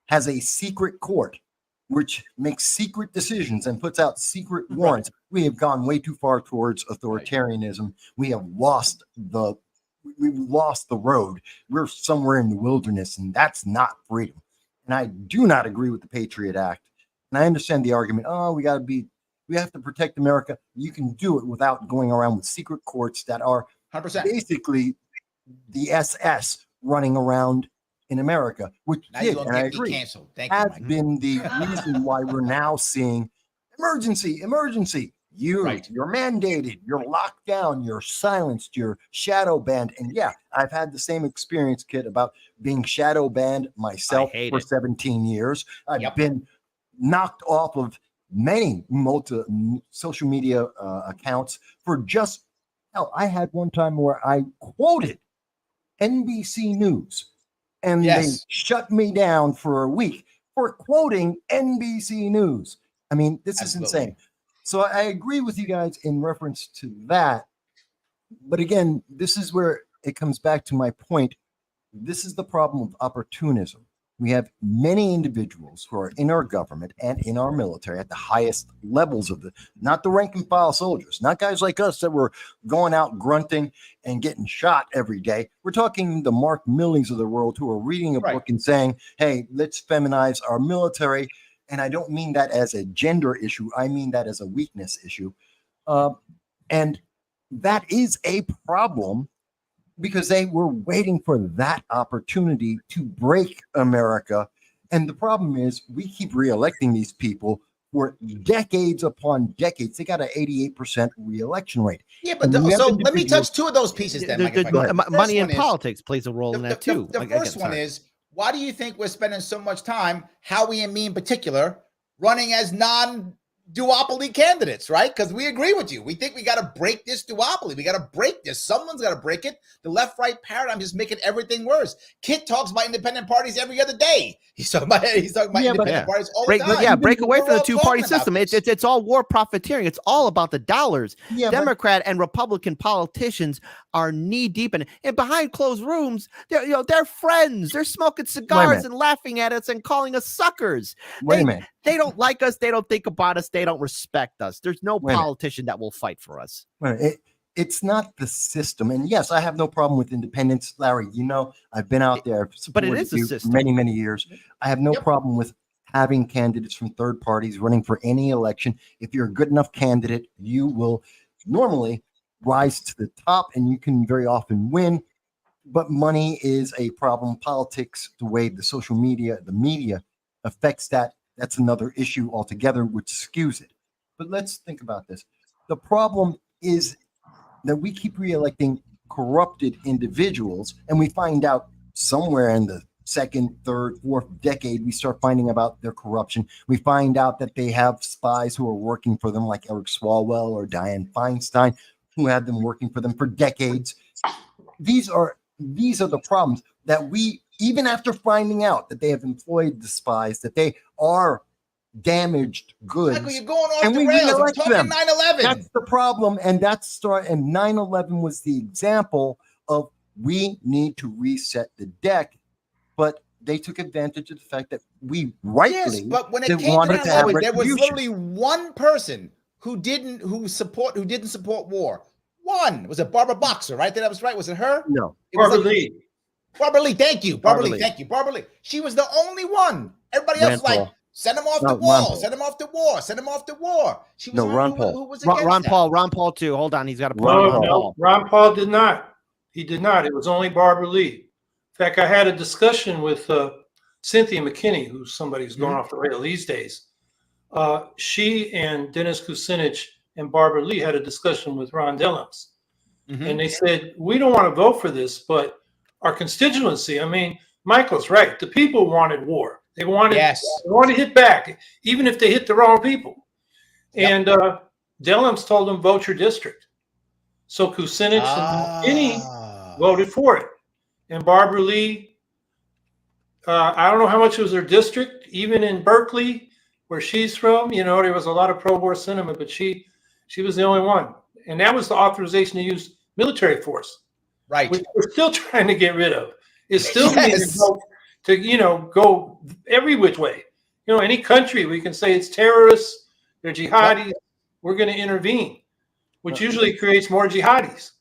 has a secret court which makes secret decisions and puts out secret warrants, we have gone way too far towards authoritarianism. We have lost we've lost the road. We're somewhere in the wilderness, and that's not freedom. And I do not agree with the Patriot Act. And I understand the argument, we have to protect America. You can do it without going around with secret courts that are 100%. Basically the SS running around in America, which did, and I agree, has been the reason why we're now seeing emergency. You're mandated, you're locked down, you're silenced, you're shadow banned. And yeah, I've had the same experience, Kit, about being shadow banned myself for 17 years. I've been knocked off of many social media accounts for just, I had one time where I quoted NBC News and they shut me down for a week for quoting NBC News. I mean, this is insane. So I agree with you guys in reference to that. But again, this is where it comes back to my point. This is the problem of opportunism. We have many individuals who are in our government and in our military at the highest levels of not the rank and file soldiers, not guys like us that were going out grunting and getting shot every day. We're talking the Mark Millies of the world who are reading a book and saying, hey, let's feminize our military. And I don't mean that as a gender issue. I mean that as a weakness issue. And that is a problem because they were waiting for that opportunity to break America. And the problem is we keep reelecting these people for decades upon decades. They got an 88% reelection rate. Yeah, but so let me touch 2 of those pieces then. Money in politics plays a role in that too. The first one is, why do you think we're spending so much time, Howie and me in particular, running as non-duopoly candidates, right? Because we agree with you. We think we got to break this duopoly. We got to break this. Someone's got to break it. The left-right paradigm is making everything worse. Kit talks about independent parties every other day. He's talking about independent parties all the time. Break away from the 2-party system. It's all war profiteering. It's all about the dollars. Democrat and Republican politicians are knee deep in it. And behind closed rooms, they're friends. They're smoking cigars and laughing at us and calling us suckers. They don't like us. They don't think about us. They don't respect us. There's no politician that will fight for us. It's not the system. And yes, I have no problem with independence. Larry, I've been out there but it is a system. Many, many years. I have no problem with having candidates from third parties running for any election. If you're a good enough candidate, you will normally rise to the top and you can very often win. But money is a problem. Politics, the way the media affects that. That's another issue altogether, which skews it. But let's think about this. The problem is that we keep reelecting corrupted individuals, and we find out somewhere in the 2nd, 3rd, 4th decade, we start finding about their corruption. We find out that they have spies who are working for them, like Eric Swalwell or Dianne Feinstein, who had them working for them for decades. These are the problems that we, even after finding out that they have employed the spies, that they are damaged goods, Michael, you're going off the rails. We're talking 9/11. That's the problem, and and 9/11 was the example of we need to reset the deck. But they took advantage of the fact that we rightly Yes, but when it came to wanted to have that, there was retribution. literally one person who didn't support war. One. Was it Barbara Boxer, right? That was right. Was it her? No. It was Barbara Lee. Barbara Lee. Thank you. Barbara Barbara Lee. Lee. Thank you. Barbara Lee. She was the only one. Everybody else Rand was like, Paul. send him off No, the Ron wall. Paul. Send him off to war. Send him off to war. She was No, the Ron only Paul. one who was against Ron that. Paul. Ron Paul too. Hold on, he's got a point. No, Ron no, Paul. Ron Paul did not. He did not. It was only Barbara Lee. In fact, I had a discussion with Cynthia McKinney, who's somebody who's going off the rail these days. She and Dennis Kucinich and Barbara Lee had a discussion with Ron Dellums. And they said, we don't want to vote for this, but our constituency, I mean, Michael's right. The people wanted war. They wanted, they wanted to hit back, even if they hit the wrong people. And Dellums told them, vote your district. So Kucinich and McKinney voted for it. And Barbara Lee, I don't know how much was her district, even in Berkeley, where she's from, you know, there was a lot of pro-war sentiment, but she was the only one. And that was the authorization to use military force. Right. Which we're still trying to get rid of. It's still being invoked to, you know, go every which way. You know, any country, we can say it's terrorists, they're jihadis, we're going to intervene, which usually creates more jihadis.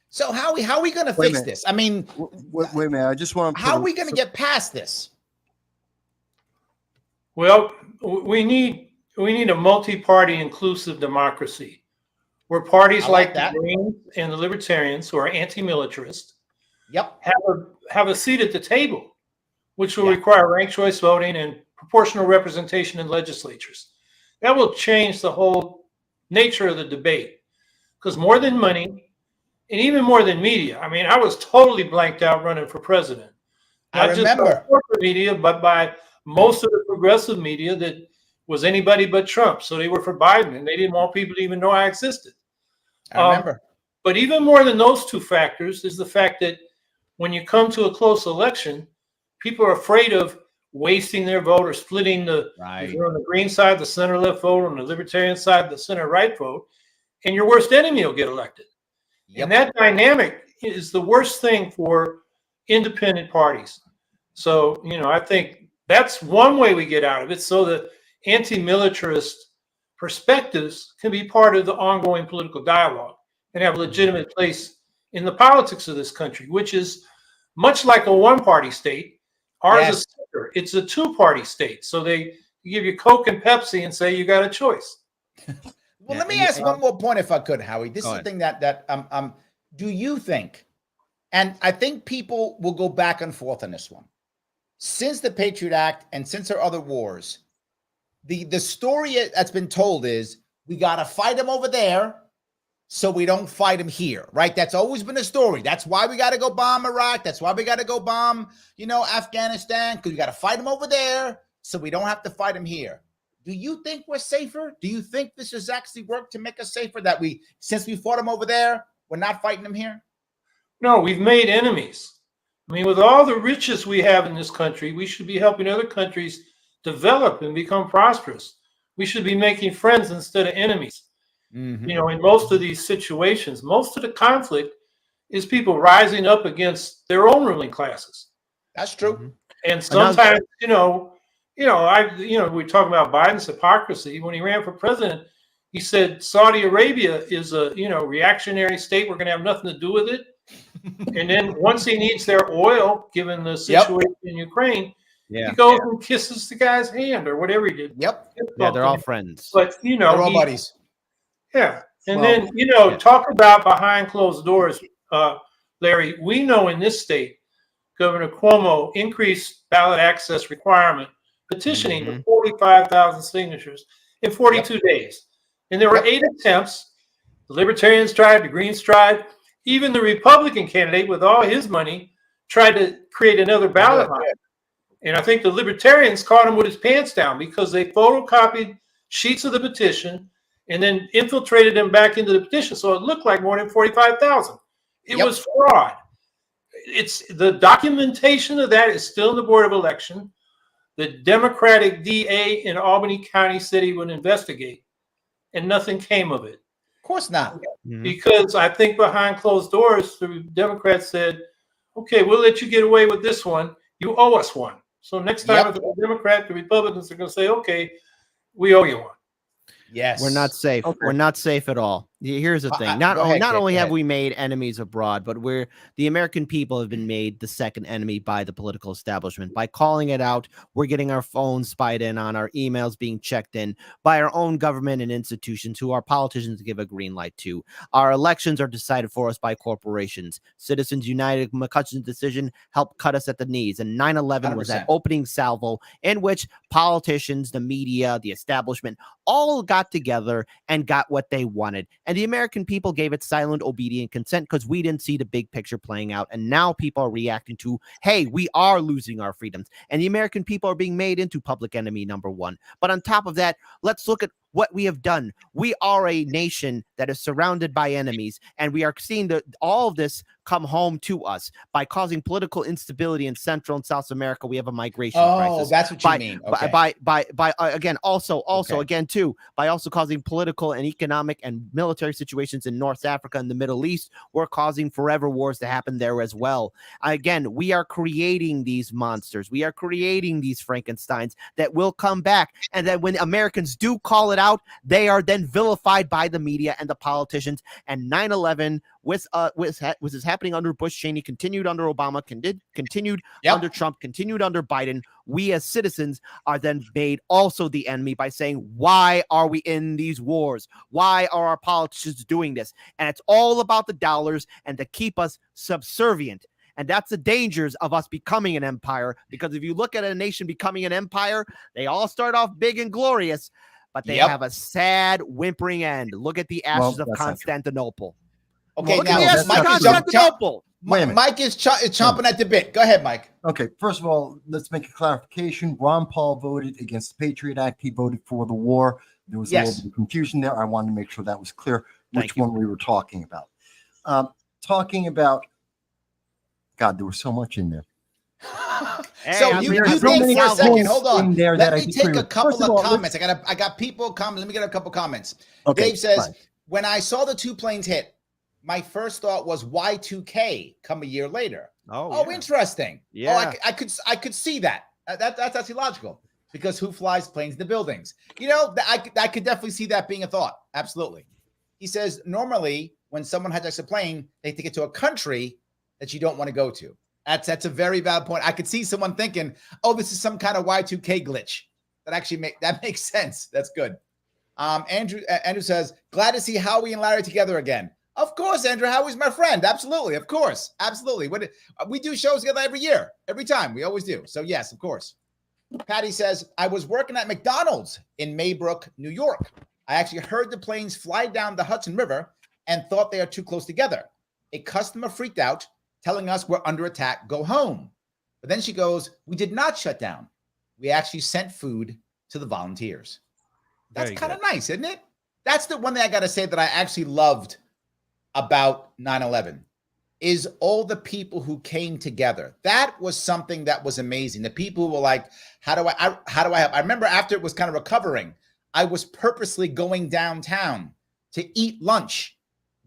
So how are we going to fix this? I mean, wait a minute. I just want to. How are we going to get past this? Well, we need a multi-party inclusive democracy where parties like the Greens and the Libertarians, who are anti-militarist, have a seat at the table, which will require ranked choice voting and proportional representation in legislatures. That will change the whole nature of the debate, because more than money, and even more than media. I mean, I was totally blanked out running for president. Not just by corporate media, but by most of the progressive media that was anybody but Trump. So they were for Biden, and they didn't want people to even know I existed. I remember. But even more than those two factors is the fact that when you come to a close election, people are afraid of wasting their vote or splitting the, if you're on the Green side, the center-left vote, on the Libertarian side, the center-right vote, and your worst enemy will get elected. And that dynamic is the worst thing for independent parties. So, you know, I think that's one way we get out of it, so that anti-militarist perspectives can be part of the ongoing political dialogue and have a legitimate place in the politics of this country, which is much like a one-party state. Ours is sicker. It's a two-party state. So they give you Coke and Pepsi and say you got a choice. Well, let me ask one more point, if I could, Howie. This is the thing that do you think, and I think people will go back and forth on this one, since the Patriot Act and since our other wars, the story that's been told is we got to fight them over there so we don't fight them here, right? That's always been a story. That's why we got to go bomb Iraq. That's why we got to go bomb, you know, Afghanistan, because we got to fight them over there so we don't have to fight them here. Do you think we're safer? Do you think this has actually worked to make us safer, that since we fought them over there, we're not fighting them here? No, we've made enemies. I mean, with all the riches we have in this country, we should be helping other countries develop and become prosperous. We should be making friends instead of enemies. You know, in most of these situations, most of the conflict is people rising up against their own ruling classes. That's true. And sometimes, we talk about Biden's hypocrisy. When he ran for president, he said Saudi Arabia is a, reactionary state. We're going to have nothing to do with it. And then once he needs their oil, given the situation in Ukraine, he goes and kisses the guy's hand or whatever he did. Yeah, they're all friends. But, they're all buddies. Yeah. And then, talk about behind closed doors, Larry. We know in this state, Governor Cuomo increased ballot access requirement, petitioning to 45,000 signatures in 42 days. And there were 8 attempts. The Libertarians tried, the Greens tried. Even the Republican candidate, with all his money, tried to create another ballot line. And I think the Libertarians caught him with his pants down because they photocopied sheets of the petition and then infiltrated them back into the petition. So it looked like more than 45,000. It was fraud. It's the documentation of that is still in the Board of Election. The Democratic DA in Albany County said he would investigate, and nothing came of it. Of course not. Because I think behind closed doors, the Democrats said, okay, we'll let you get away with this one. you owe us one. So next time, if the Democrat, the Republicans are going to say, okay, we owe you one. Yes. We're not safe. Okay. We're not safe at all. Here's the thing. Not only have we made enemies abroad, but the American people have been made the second enemy by the political establishment. By calling it out, we're getting our phones spied in on, our emails being checked in by our own government and institutions who our politicians give a green light to. Our elections are decided for us by corporations. Citizens United, McCutcheon's decision helped cut us at the knees. And 9/11 was that opening salvo in which politicians, the media, the establishment all got together and got what they wanted. And the American people gave it silent, obedient consent because we didn't see the big picture playing out. And now people are reacting to, hey, we are losing our freedoms. And the American people are being made into public enemy number one. But on top of that, let's look at what we have done. We are a nation that is surrounded by enemies, and we are seeing all of this come home to us by causing political instability in Central and South America. We have a migration crisis. Oh, that's what you mean. Okay. By again, also again too, by also causing political and economic and military situations in North Africa and the Middle East. We're causing forever wars to happen there as well. Again, we are creating these monsters. We are creating these Frankensteins that will come back, and that when Americans do call it out, they are then vilified by the media and the politicians. And 9/11 was happening under Bush, Cheney, continued under Obama, continued under Trump, continued under Biden. We as citizens are then made also the enemy by saying, why are we in these wars? Why are our politicians doing this? And it's all about the dollars and to keep us subservient. And that's the dangers of us becoming an empire, because if you look at a nation becoming an empire, they all start off big and glorious, but they have a sad, whimpering end. Look at the ashes of Constantinople. Okay, look now at the ashes of Constantinople. Mike is chomping at the bit. Go ahead, Mike. Okay, first of all, let's make a clarification. Ron Paul voted against the Patriot Act. He voted for the war. There was a little bit of confusion there. I wanted to make sure that was clear which one we were talking about. God, there was so much in there. So you think for a second, hold on. Let me take a couple of comments. I got people comment. Let me get a couple comments. Okay, Dave says, when I saw the two planes hit, my first thought was Y2K come a year later. Oh, interesting. Yeah. Oh, I could see that. That's actually logical, because who flies planes in the buildings? You know, I could definitely see that being a thought. Absolutely. He says, normally when someone hijacks a plane, they take it to a country that you don't want to go to. That's a very valid point. I could see someone thinking, oh, this is some kind of Y2K glitch. That makes sense. That's good. Andrew says, glad to see Howie and Larry together again. Of course, Andrew. Howie's my friend. Absolutely. Of course. Absolutely. We do shows together every year. Every time. We always do. So yes, of course. Patty says, I was working at McDonald's in Maybrook, New York. I actually heard the planes fly down the Hudson River and thought they are too close together. A customer freaked out, telling us we're under attack, go home. But then she goes, we did not shut down. We actually sent food to the volunteers. That's kind of nice, isn't it? That's the one thing I got to say that I actually loved about 9/11 is all the people who came together. That was something that was amazing. The people who were like, how do I help? I remember after it was kind of recovering, I was purposely going downtown to eat lunch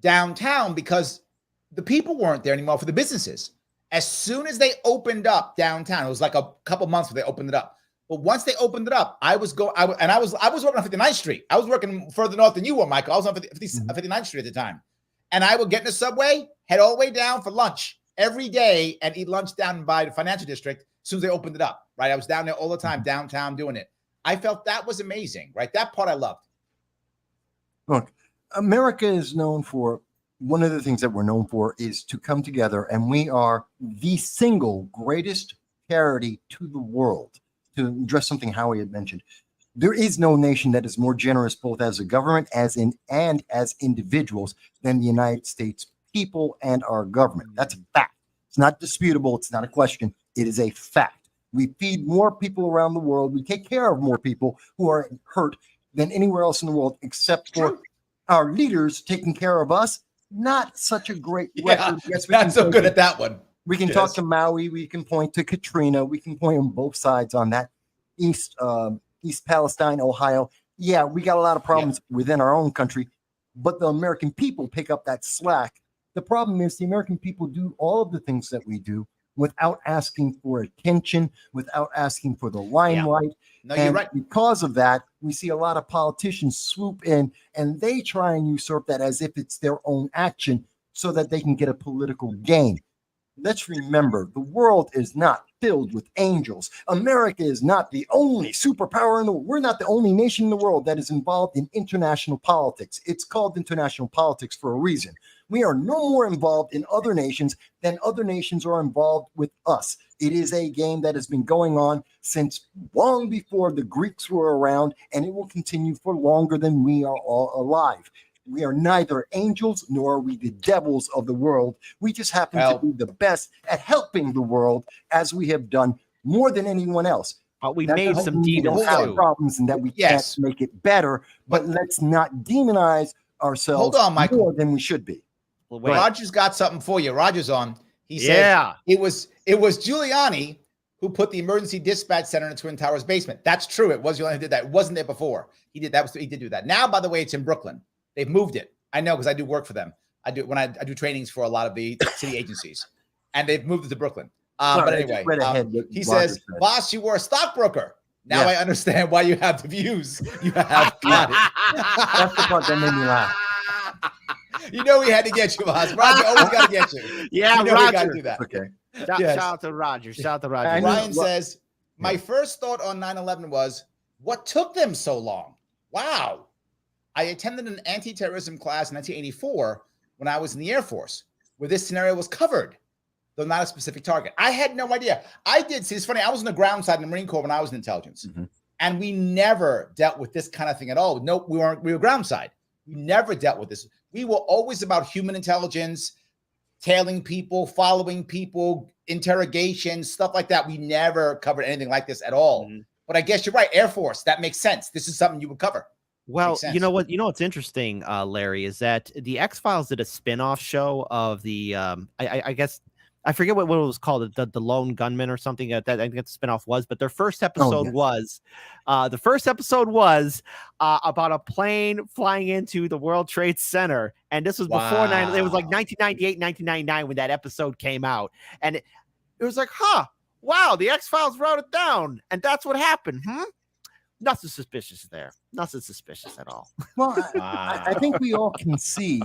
downtown because the people weren't there anymore for the businesses. As soon as they opened up downtown, it was like a couple months before they opened it up. But once they opened it up, I was working on 59th Street. I was working further north than you were, Michael. I was on 59th Street at the time. And I would get in the subway, head all the way down for lunch every day and eat lunch down by the financial district as soon as they opened it up, right? I was down there all the time, downtown doing it. I felt that was amazing, right? That part I loved. Look, America is known for, one of the things that we're known for is to come together, and we are the single greatest charity to the world. To address something Howie had mentioned, there is no nation that is more generous, both as a government and as individuals, than the United States people and our government. That's a fact. It's not disputable. It's not a question. It is a fact. We feed more people around the world. We take care of more people who are hurt than anywhere else in the world, except for our leaders taking care of us. Not such a great record. Yes, not so good at that one. We can talk to Maui. We can point to Katrina. We can point on both sides on that. East Palestine, Ohio. Yeah, we got a lot of problems within our own country, but the American people pick up that slack. The problem is the American people do all of the things that we do without asking for attention, without asking for the limelight. No, and you're right. because of that, we see a lot of politicians swoop in and they try and usurp that as if it's their own action so that they can get a political gain. Let's remember, the world is not filled with angels. America is not the only superpower in the world. We're not the only nation in the world that is involved in international politics. It's called international politics for a reason. We are no more involved in other nations than other nations are involved with us. It is a game that has been going on since long before the Greeks were around, and it will continue for longer than we are all alive. We are neither angels nor are we the devils of the world. We just happen to be the best at helping the world, as we have done more than anyone else. But we That made doesn't some mean we demons don't have too. problems and that we can't make it better. But let's not demonize ourselves more than we should be. Well, Roger's got something for you. Roger's on. He said it was Giuliani who put the emergency dispatch center in the Twin Towers basement. That's true. It was Giuliani who did that. It wasn't there before. He did do that. Now, by the way, it's in Brooklyn. They've moved it. I know because I do work for them. I do trainings for a lot of the city agencies, and they've moved it to Brooklyn. But anyway, he says, "Boss, you were a stockbroker. Now I understand why you have the views you have." Got it. That's the part that made me laugh. You know we had to get you, Boss. Roger always got to get you. Yeah, you know Roger. We got to do that. Okay. Shout out to Roger. Shout out to Roger. Ryan says, "My first thought on 9/11 was, what took them so long? Wow. I attended an anti-terrorism class in 1984 when I was in the Air Force, where this scenario was covered, though not a specific target. I had no idea. I did see. It's funny. I was on the ground side in the Marine Corps when I was in intelligence, and we never dealt with this kind of thing at all. No, we were ground side. We never dealt with this. We were always about human intelligence, tailing people, following people, interrogation, stuff like that. We never covered anything like this at all. But I guess you're right. Air Force. That makes sense. This is something you would cover." Well, you know what? You know what's interesting, Larry, is that the X-Files did a spin-off show of the I guess I forget what it was called, the Lone Gunman or something. That I think the spin-off was, but their first episode was about a plane flying into the World Trade Center, and this was before 9. It was like 1998, 1999 when that episode came out, and it was like, wow, the X-Files wrote it down, and that's what happened. Nothing suspicious there. Nothing suspicious at all. Well, I think we all can see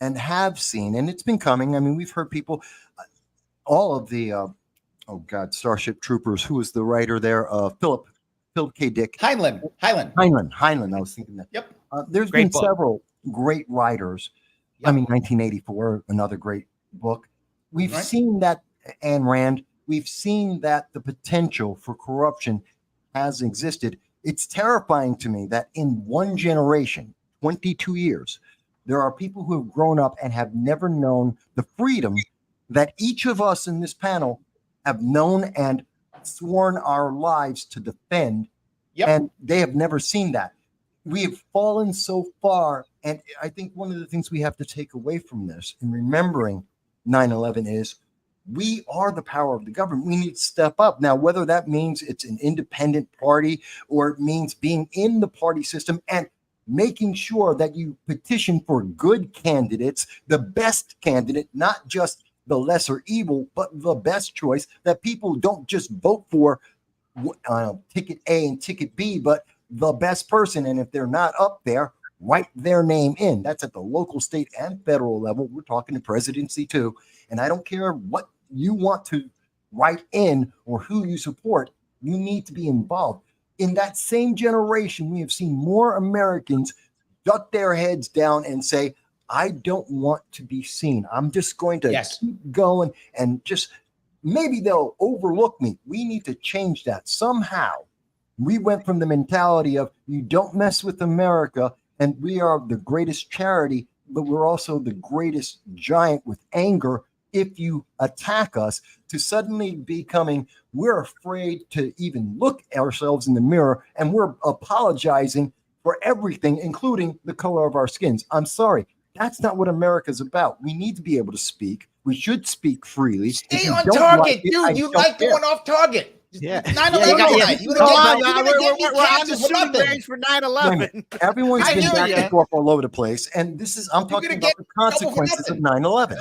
and have seen, and it's been coming. I mean, we've heard people, all of the, Starship Troopers. Who was the writer there? Philip K. Dick. Heinlein. I was thinking that. Yep. There's been several great writers. Yep. I mean, 1984, another great book. We've seen that, Ayn Rand. We've seen that the potential for corruption has existed. It's terrifying to me that in one generation, 22 years, there are people who have grown up and have never known the freedom that each of us in this panel have known and sworn our lives to defend. And they have never seen that. We have fallen so far. And I think one of the things we have to take away from this in remembering 9/11 is we are the power of the government. We need to step up. Now, whether that means it's an independent party or it means being in the party system and making sure that you petition for good candidates, the best candidate, not just the lesser evil, but the best choice, that people don't just vote for ticket A and ticket B, but the best person. And if they're not up there, write their name in. That's at the local, state, and federal level. We're talking to presidency too. And I don't care what you want to write in or who you support, you need to be involved. In that same generation, we have seen more Americans duck their heads down and say, I don't want to be seen. I'm just going to keep going and just maybe they'll overlook me. We need to change that somehow. We went from the mentality of you don't mess with America, and we are the greatest charity, but we're also the greatest giant with anger if you attack us, to suddenly becoming we're afraid to even look at ourselves in the mirror, and we're apologizing for everything, including the color of our skins. I'm sorry. That's not what America's about. We need to be able to speak. We should speak freely. Stay on target, dude. You like going off target. Yeah. 9/11. We're on the shooting range for 9/11. Everyone's been back and forth all over the place. And this is, I'm talking about the consequences of 9/11.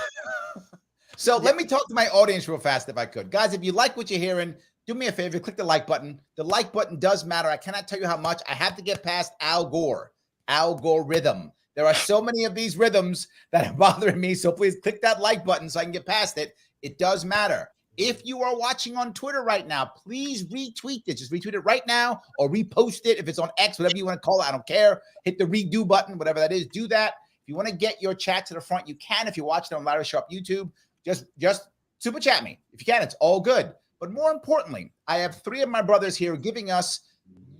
So let me talk to my audience real fast if I could. Guys, if you like what you're hearing, do me a favor, click the like button. The like button does matter. I cannot tell you how much. I have to get past Al Gore, algorithm. There are so many of these rhythms that are bothering me. So please click that like button so I can get past it. It does matter. If you are watching on Twitter right now, please retweet it. Just retweet it right now or repost it. If it's on X, whatever you want to call it, I don't care. Hit the redo button, whatever that is. Do that. If you want to get your chat to the front, you can. If you're watching on Larry Sharpe YouTube, just super chat me. If you can, it's all good. But more importantly, I have 3 of my brothers here giving us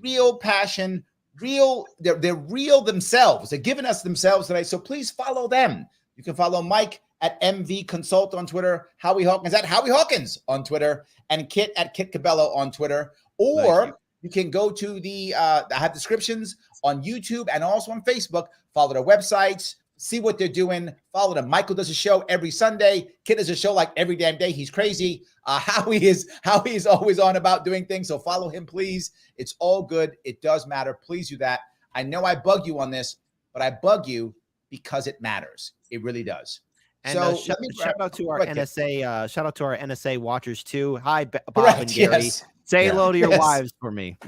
real passion, they're real themselves. They're giving us themselves today. So please follow them. You can follow Mike at MV Consult on Twitter, Howie Hawkins at Howie Hawkins on Twitter, and Kit at Kit Cabello on Twitter. Or you can go to I have descriptions on YouTube and also on Facebook. Follow their websites, see what they're doing. Follow them. Michael does a show every Sunday. Kit does a show like every damn day. He's crazy. Howie is always on about doing things. So follow him, please. It's all good. It does matter. Please do that. I know I bug you on this, but I bug you because it matters. It really does. And so shout out to our NSA. Shout out to our NSA watchers too. Hi, Bob Correct, and Gary. yes. Say hello to your wives for me.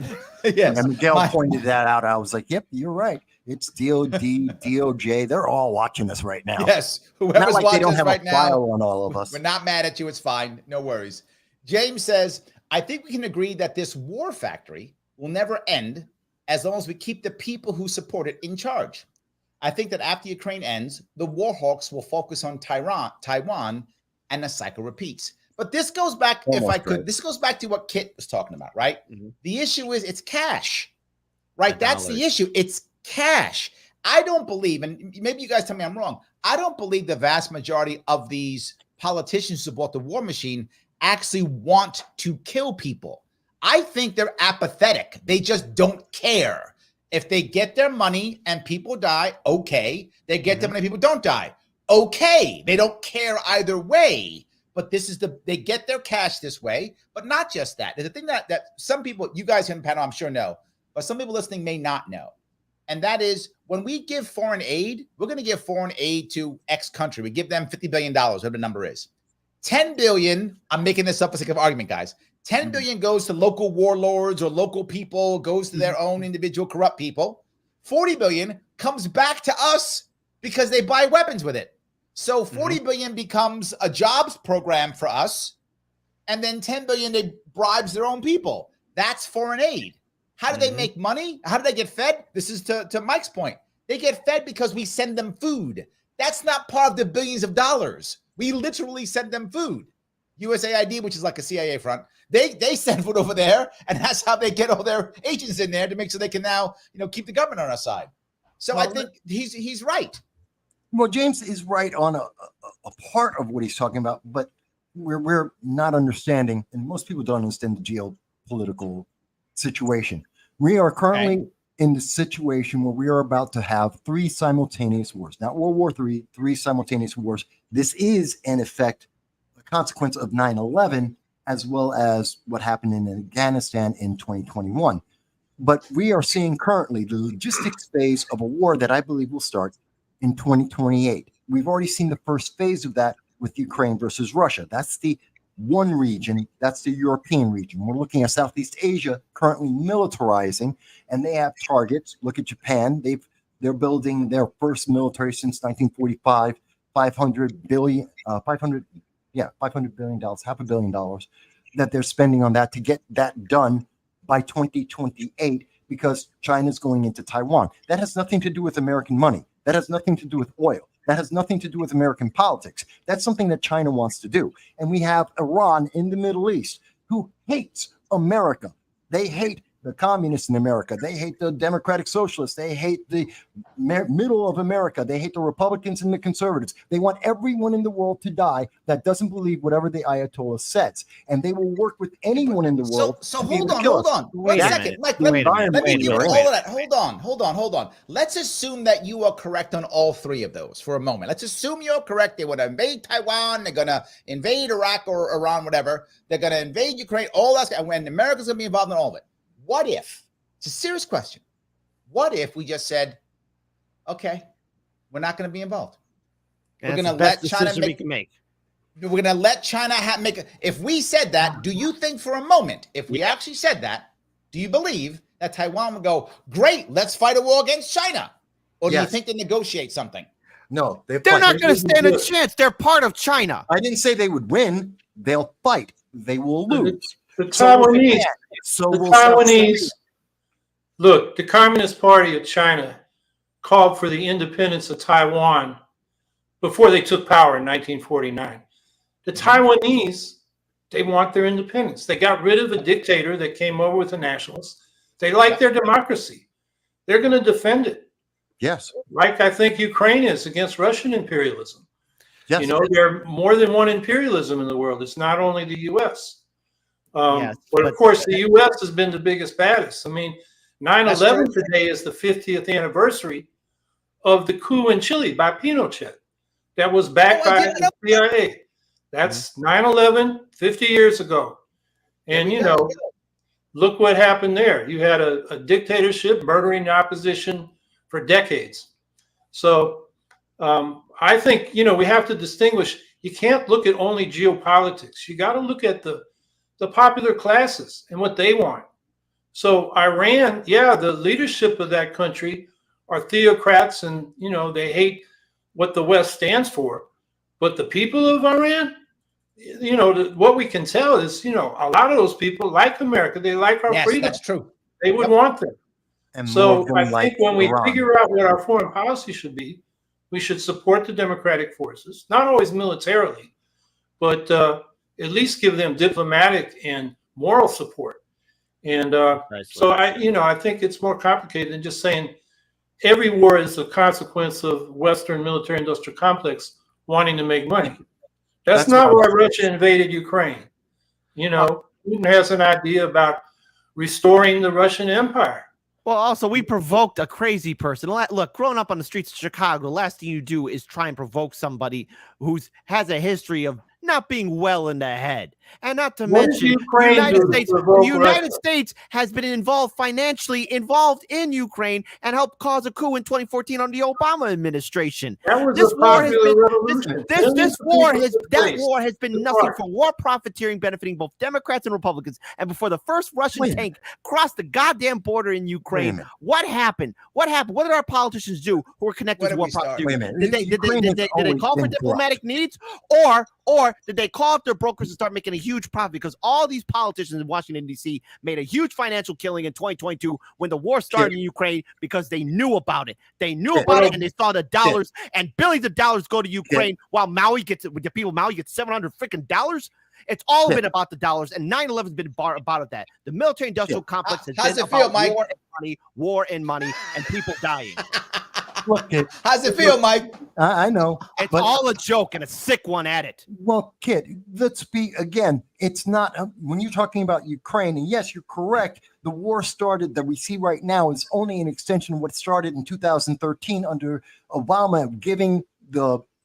Yes. And Miguel pointed that out. I was like, "Yep, you're right. It's DOD, DOJ. They're all watching us right now." Yes. Whoever's like watching they don't us have right a now, file on all of us. we're not mad at you. It's fine. No worries. James says, I think we can agree that this war factory will never end as long as we keep the people who support it in charge. I think that after Ukraine ends, the war hawks will focus on Taiwan, and the cycle repeats. But this goes back, this goes back to what Kit was talking about, right? Mm-hmm. The issue is it's cash, right? That's the issue. It's cash. I don't believe, and maybe you guys tell me I'm wrong, I don't believe the vast majority of these politicians who bought the war machine actually want to kill people. I think they're apathetic. They just don't care. If they get their money and people die, okay. They get their money, people don't die, okay. They don't care either way. But this is they get their cash this way. But not just that. There's a thing that some people, you guys in the panel, I'm sure know, but some people listening may not know. And that is when we give foreign aid, we're going to give foreign aid to X country. We give them $50 billion, whatever the number is. 10 billion, I'm making this up for sake of argument, guys. 10 billion goes to local warlords or local people, goes to their own individual corrupt people. 40 billion comes back to us because they buy weapons with it. So 40 billion becomes a jobs program for us. And then 10 billion, they bribes their own people. That's foreign aid. How do they make money? How do they get fed? This is to Mike's point. They get fed because we send them food. That's not part of the billions of dollars. We literally send them food. USAID, which is like a CIA front, they send food over there, and that's how they get all their agents in there to make sure they can now, keep the government on our side. So I think he's right. Well, James is right on a part of what he's talking about, but we're not understanding, and most people don't understand the geopolitical situation. We are currently in the situation where we are about to have 3 simultaneous wars, not World War III, 3 simultaneous wars. This is, in effect, a consequence of 9/11, as well as what happened in Afghanistan in 2021. But we are seeing currently the logistics phase of a war that I believe will start in 2028. We've already seen the first phase of that with Ukraine versus Russia. That's the one region, that's the European region. We're looking at Southeast Asia currently militarizing, and they have targets. Look at Japan. They're building their first military since 1945, $500 billion, $500 billion, $500 million that they're spending on that to get that done by 2028 because China's going into Taiwan. That has nothing to do with American money. That has nothing to do with oil. That has nothing to do with American politics. That's something that China wants to do. And we have Iran in the Middle East who hates America. They hate the communists in America. They hate the democratic socialists. They hate the middle of America. They hate the Republicans and the conservatives. They want everyone in the world to die that doesn't believe whatever the Ayatollah says. And they will work with anyone in the world. So hold on. Wait a second. Mike, let me give all of that. Hold on. Let's assume that you are correct on all 3 of those for a moment. Let's assume you're correct. They would invade Taiwan. They're going to invade Iraq or Iran, whatever. They're going to invade Ukraine, all that. And America's going to be involved in all of it. What if, it's a serious question, what if we just said, okay, we're not going to be involved. And we're going to let China we can make. we're going to let China make if we said that, do you think for a moment, if we actually said that, do you believe that Taiwan would go, great, let's fight a war against China? Or do you think they negotiate something? No, they're not going to stand a chance. They're part of China. I didn't say they would win. They'll fight. They will lose. The Taiwanese, look, the Communist Party of China called for the independence of Taiwan before they took power in 1949. The Taiwanese, they want their independence. They got rid of a dictator that came over with the nationalists. They like their democracy. They're going to defend it. Yes. Like I think Ukraine is against Russian imperialism. Yes. You know, there are more than one imperialism in the world. It's not only the U.S. But of course, the U.S. has been the biggest, baddest. I mean, 9/11 today is the 50th anniversary of the coup in Chile by Pinochet that was backed by the CIA. That's 9/11, 50 years ago. And, you know, look what happened there. You had a dictatorship murdering the opposition for decades. So I think, you know, we have to distinguish. You can't look at only geopolitics. You got to look at the popular classes and what they want. So Iran, the leadership of that country are theocrats and, you know, they hate what the West stands for. But the people of Iran, you know, what we can tell is, you know, a lot of those people like America. They like our freedom. That's true. They would want them. And so I think when we figure out what our foreign policy should be, we should support the democratic forces, not always militarily, but at least give them diplomatic and moral support. And so I think it's more complicated than just saying every war is a consequence of Western military industrial complex wanting to make money. That's not why Russia invaded Ukraine. You know, Putin has an idea about restoring the Russian Empire. Well, also, we provoked a crazy person. Look, growing up on the streets of Chicago, the last thing you do is try and provoke somebody who has a history of not being well in the head. And not to mention, the United States has been financially involved in Ukraine and helped cause a coup in 2014 under the Obama administration. That was revolution. That war has been nothing for war profiteering, benefiting both Democrats and Republicans. And before the first Russian tank crossed the goddamn border in Ukraine, what happened? What did our politicians do who were connected to war profiteering? Did they call for diplomatic needs, or did they call up their brokers and start making a huge profit? Because all these politicians in Washington, D.C. made a huge financial killing in 2022 when the war started in Ukraine because they knew about it. They knew about it, and they saw the dollars and billions of dollars go to Ukraine while Maui gets $700 freaking dollars. It's all been about the dollars, and 9/11 has been about that. The military-industrial complex has been about war and money, and people dying. Look, Kit, how's it feel, Mike? I know. It's all a joke and a sick one at it. Well, Kit, let's be, again, it's not, when you're talking about Ukraine, and yes, you're correct, the war started that we see right now is only an extension of what started in 2013 under Obama,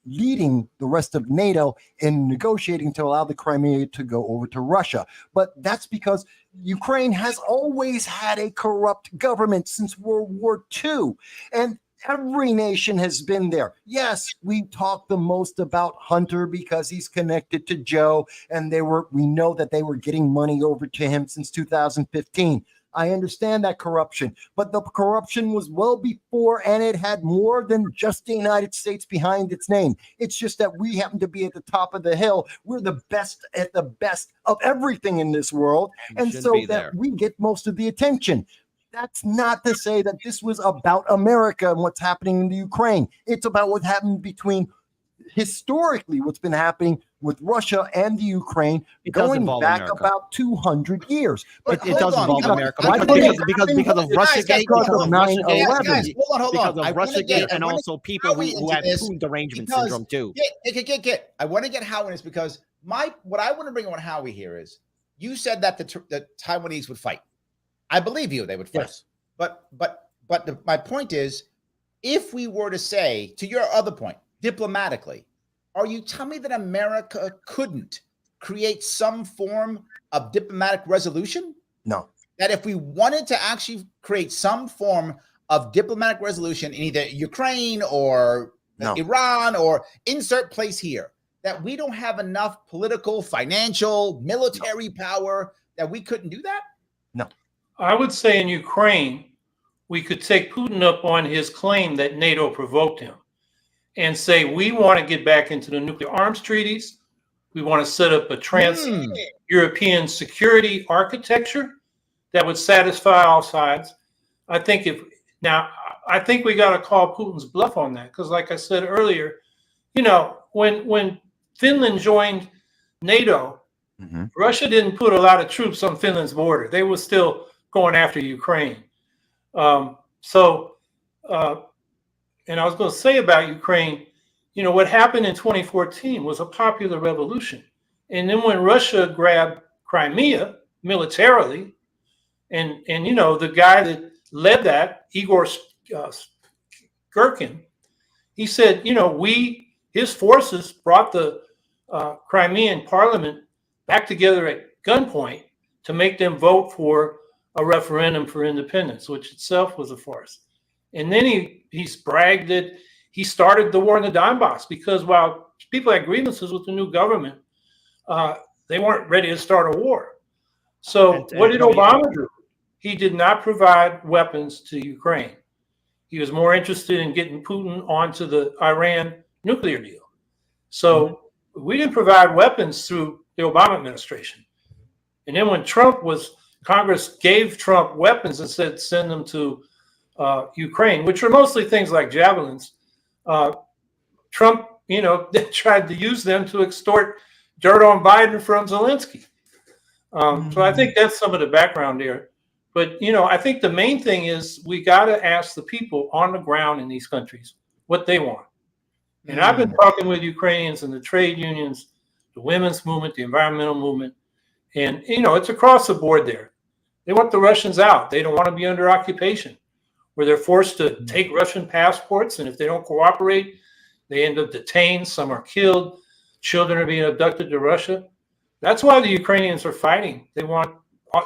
leading the rest of NATO in negotiating to allow the Crimea to go over to Russia. But that's because Ukraine has always had a corrupt government since World War II. And every nation has been there. Yes, we talk the most about Hunter because he's connected to Joe, and we know that they were getting money over to him since 2015. I understand that corruption, but the corruption was well before, and it had more than just the United States behind its name. It's just that we happen to be at the top of the hill. We're the best at the best of everything in this world, and so that we get most of the attention. That's not to say that this was about America and what's happening in the Ukraine. It's about what happened between historically what's been happening with Russia and the Ukraine going back about 200 years. But it does involve America because of Russiagate, because of 9/11, because of Russiagate, and also people who have Putin derangement syndrome too. I want to get Howie in this because what I want to bring on Howie here is you said that the Taiwanese would fight. I believe you; they would fight. Yes. But my point is, if we were to say, to your other point, diplomatically, are you telling me that America couldn't create some form of diplomatic resolution? No. That if we wanted to actually create some form of diplomatic resolution in either Ukraine or Iran or insert place here, that we don't have enough political, financial, military power that we couldn't do that? No. I would say in Ukraine, we could take Putin up on his claim that NATO provoked him and say, we want to get back into the nuclear arms treaties. We want to set up a trans-European security architecture that would satisfy all sides. I think we got to call Putin's bluff on that, because like I said earlier, when Finland joined NATO, Russia didn't put a lot of troops on Finland's border. They were still going after Ukraine. And I was going to say about Ukraine, what happened in 2014 was a popular revolution. And then when Russia grabbed Crimea militarily, and the guy that led that, Igor Girkin, he said, his forces brought the Crimean parliament back together at gunpoint to make them vote for a referendum for independence, which itself was a farce. And then he's bragged that he started the war in the Donbass, because while people had grievances with the new government, they weren't ready to start a war. So what did Obama do? He did not provide weapons to Ukraine. He was more interested in getting Putin onto the Iran nuclear deal. So we didn't provide weapons through the Obama administration. And then when Congress gave Trump weapons and said, send them to Ukraine, which were mostly things like javelins, Trump, tried to use them to extort dirt on Biden from Zelensky. So I think that's some of the background there. But, I think the main thing is we got to ask the people on the ground in these countries what they want. And I've been talking with Ukrainians and the trade unions, the women's movement, the environmental movement, and, it's across the board there. They want the Russians out. They don't want to be under occupation, where they're forced to take Russian passports. And if they don't cooperate, they end up detained. Some are killed. Children are being abducted to Russia. That's why the Ukrainians are fighting. They want.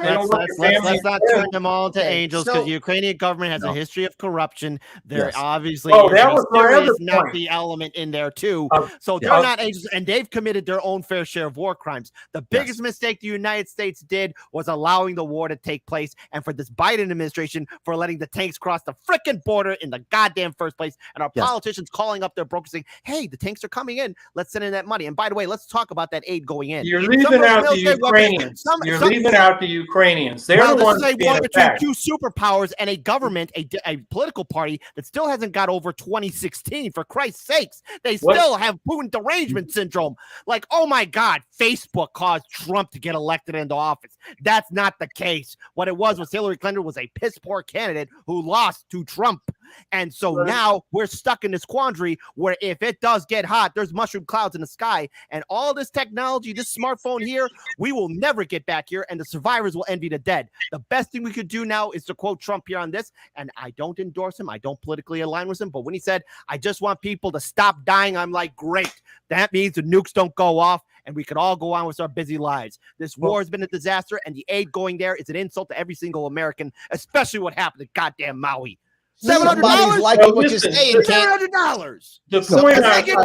Let's not turn them all into angels, because the Ukrainian government has a history of corruption. There obviously is not the element in there too. So they're not angels, and they've committed their own fair share of war crimes. The biggest mistake the United States did was allowing the war to take place, and for this Biden administration for letting the tanks cross the freaking border in the goddamn first place, and our politicians calling up their brokers saying, hey, the tanks are coming in, let's send in that money. And by the way, let's talk about that aid going in. You're leaving out the Ukrainians. You're leaving out the Ukrainians. They're the ones being attacked. Between two superpowers and a government, a political party that still hasn't got over 2016. For Christ's sakes, they still have Putin derangement syndrome. Like, oh my God, Facebook caused Trump to get elected into office. That's not the case. What it was Hillary Clinton was a piss poor candidate who lost to Trump. And so now we're stuck in this quandary where if it does get hot, there's mushroom clouds in the sky, and all this technology, this smartphone here, we will never get back here, and the survivors will envy the dead. The best thing we could do now is to quote Trump here on this, and I don't endorse him. I don't politically align with him, but when he said, I just want people to stop dying, I'm like, great. That means the nukes don't go off, and we could all go on with our busy lives. This war has been a disaster, and the aid going there is an insult to every single American, especially what happened to goddamn Maui. $700, like what you're saying. $700. The point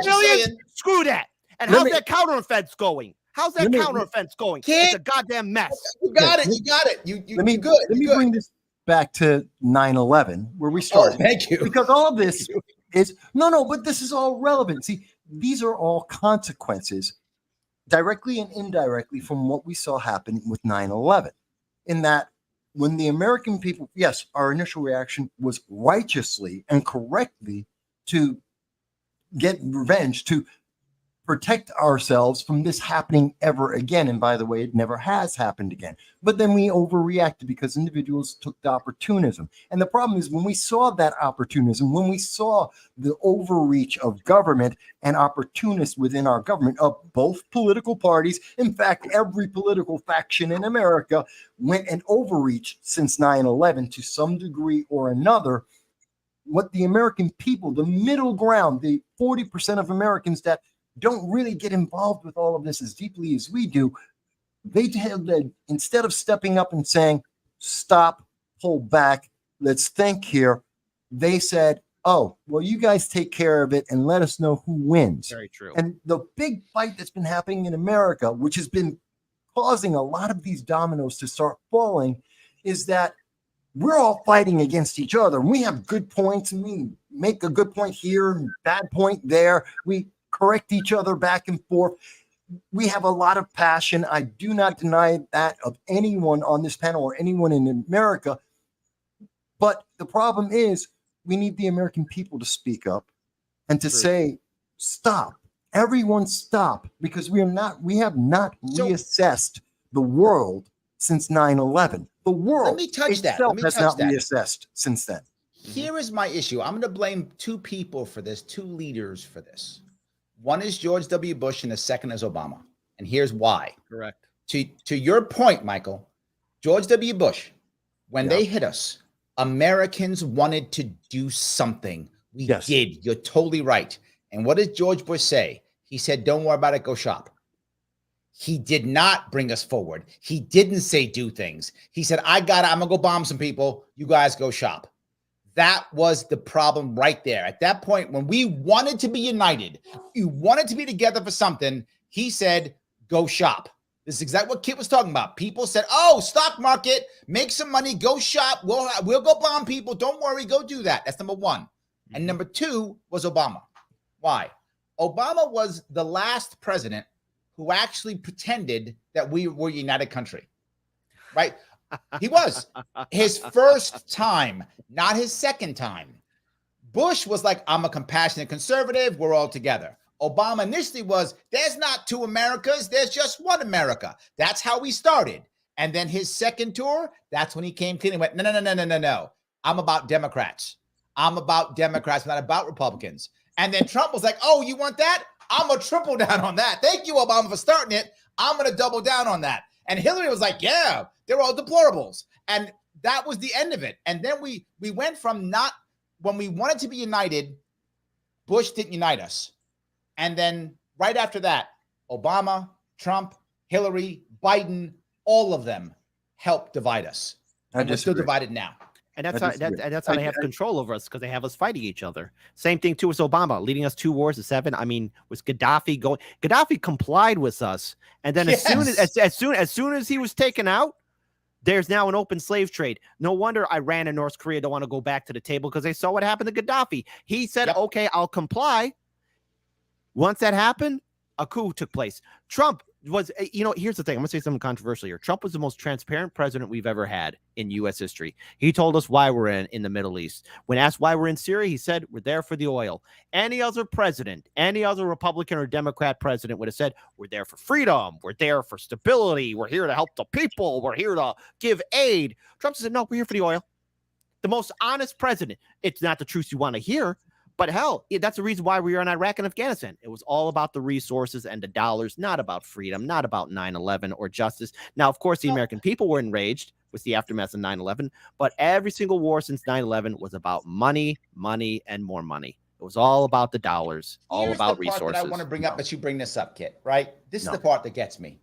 millions? Screw that. And how's that counteroffense going? How's that counteroffense going? It's a goddamn mess. You got it. You got it. Let me bring this back to 9/11, where we started. Oh, thank you. Because all of this is but this is all relevant. See, these are all consequences, directly and indirectly, from what we saw happen with 9/11. In that, when the American people, yes, our initial reaction was righteously and correctly to get revenge, to protect ourselves from this happening ever again. And by the way, it never has happened again. But then we overreacted because individuals took the opportunism. And the problem is, when we saw that opportunism, when we saw the overreach of government and opportunists within our government of both political parties, in fact, every political faction in America went and overreached since 9/11 to some degree or another. What the American people, the middle ground, the 40% of Americans that don't really get involved with all of this as deeply as we do, they had, instead of stepping up and saying, stop, pull back, let's think here, they said, oh, well, you guys take care of it and let us know who wins. Very true. And the big fight that's been happening in America, which has been causing a lot of these dominoes to start falling, is that we're all fighting against each other. We have good points and we make a good point here and bad point there. We correct each other back and forth. We have a lot of passion. I do not deny that of anyone on this panel or anyone in America. But the problem is we need the American people to speak up and to say, stop. Everyone stop, because we have not reassessed the world since 9/11. The world Let me touch that. itself has not reassessed since then. Here is my issue. I'm going to blame two people for this, two leaders for this. One is George W. Bush and the second is Obama. And here's why. Correct. To your point, Michael, George W. Bush, when they hit us, Americans wanted to do something. We did. You're totally right. And what did George Bush say? He said, don't worry about it, go shop. He did not bring us forward. He didn't say do things. He said, I'm going to go bomb some people. You guys go shop. That was the problem right there. At that point, when we wanted to be united, you wanted to be together for something, he said, go shop. This is exactly what Kit was talking about. People said, oh, stock market, make some money, go shop. We'll go bomb people. Don't worry, go do that. That's number one. And number two was Obama. Why? Obama was the last president who actually pretended that we were a united country, right? He was. His first time, not his second time. Bush was like, I'm a compassionate conservative. We're all together. Obama initially was, there's not two Americas. There's just one America. That's how we started. And then his second tour, that's when he came clean and went, no. I'm about Democrats. I'm about Democrats, not about Republicans. And then Trump was like, oh, you want that? I'm going to triple down on that. Thank you, Obama, for starting it. I'm going to double down on that. And Hillary was like, yeah, they're all deplorables. And that was the end of it. And then we went from not, when we wanted to be united, Bush didn't unite us. And then right after that, Obama, Trump, Hillary, Biden, all of them helped divide us. And we're still divided now. And that's how they have control over us, because they have us fighting each other. Same thing too with Obama, leading us 2 wars to 7. I mean, was Gaddafi going? Gaddafi complied with us, and then as soon as he was taken out, there's now an open slave trade. No wonder Iran and North Korea don't want to go back to the table, because they saw what happened to Gaddafi. He said, "Okay, I'll comply." Once that happened, a coup took place. Trump was, here's the thing. I'm going to say something controversial here. Trump was the most transparent president we've ever had in U.S. history. He told us why we're in the Middle East. When asked why we're in Syria, he said, we're there for the oil. Any other president, any other Republican or Democrat president would have said, we're there for freedom. We're there for stability. We're here to help the people. We're here to give aid. Trump said, no, we're here for the oil. The most honest president. It's not the truth you want to hear. But hell, that's the reason why we were in Iraq and Afghanistan. It was all about the resources and the dollars, not about freedom, not about 9/11 or justice. Now, of course, the American people were enraged with the aftermath of 9/11, but every single war since 9/11 was about money, and more money. It was all about the dollars, all about resources. I want to bring up, but you bring this up, Kit, right? This is the part that gets me.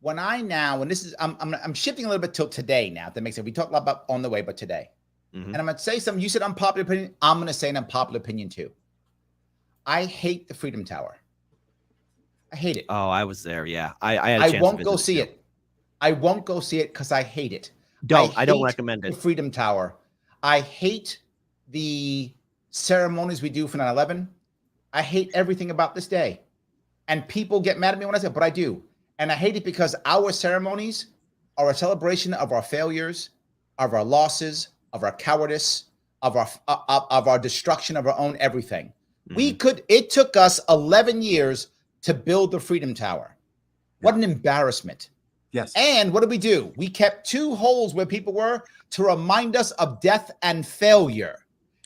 I'm shifting a little bit till today now. That makes sense. We talked a lot about on the way, but today. And I'm going to say something. You said unpopular opinion. I'm going to say an unpopular opinion too. I hate the Freedom Tower. I hate it. Oh, I was there. Yeah. I won't go see it. I won't go see it because I hate it. I don't recommend it. The Freedom Tower. I hate the ceremonies we do for 9/11. I hate everything about this day. And people get mad at me when I say it, but I do. And I hate it because our ceremonies are a celebration of our failures, of our losses, of our cowardice, of our destruction of our own everything. It took us 11 years to build the Freedom Tower. What an embarrassment. Yes. And what did we do? We kept 2 holes where people were to remind us of death and failure.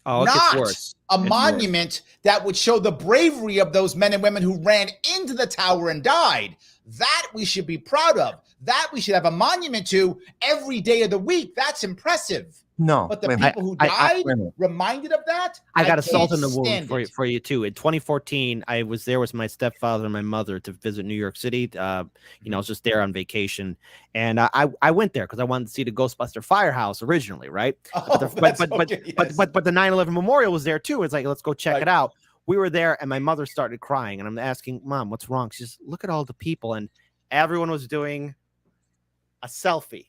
Oh, not a monument that would show the bravery of those men and women who ran into the tower and died. That we should be proud of. That we should have a monument to every day of the week. That's impressive. No, But the wait a minute. people who I- died wait a minute. reminded of that. I got a can't salt in the wound stand for it. for you too. In 2014, I was there with my stepfather and my mother to visit New York City. I was just there on vacation, and I went there because I wanted to see the Ghostbuster Firehouse originally, right? Oh, but that's the okay, yes. the 9/11 memorial was there too. It's like, let's go check Right. it out. We were there, and my mother started crying, and I'm asking, Mom, what's wrong? She says, look at all the people, and everyone was doing a selfie.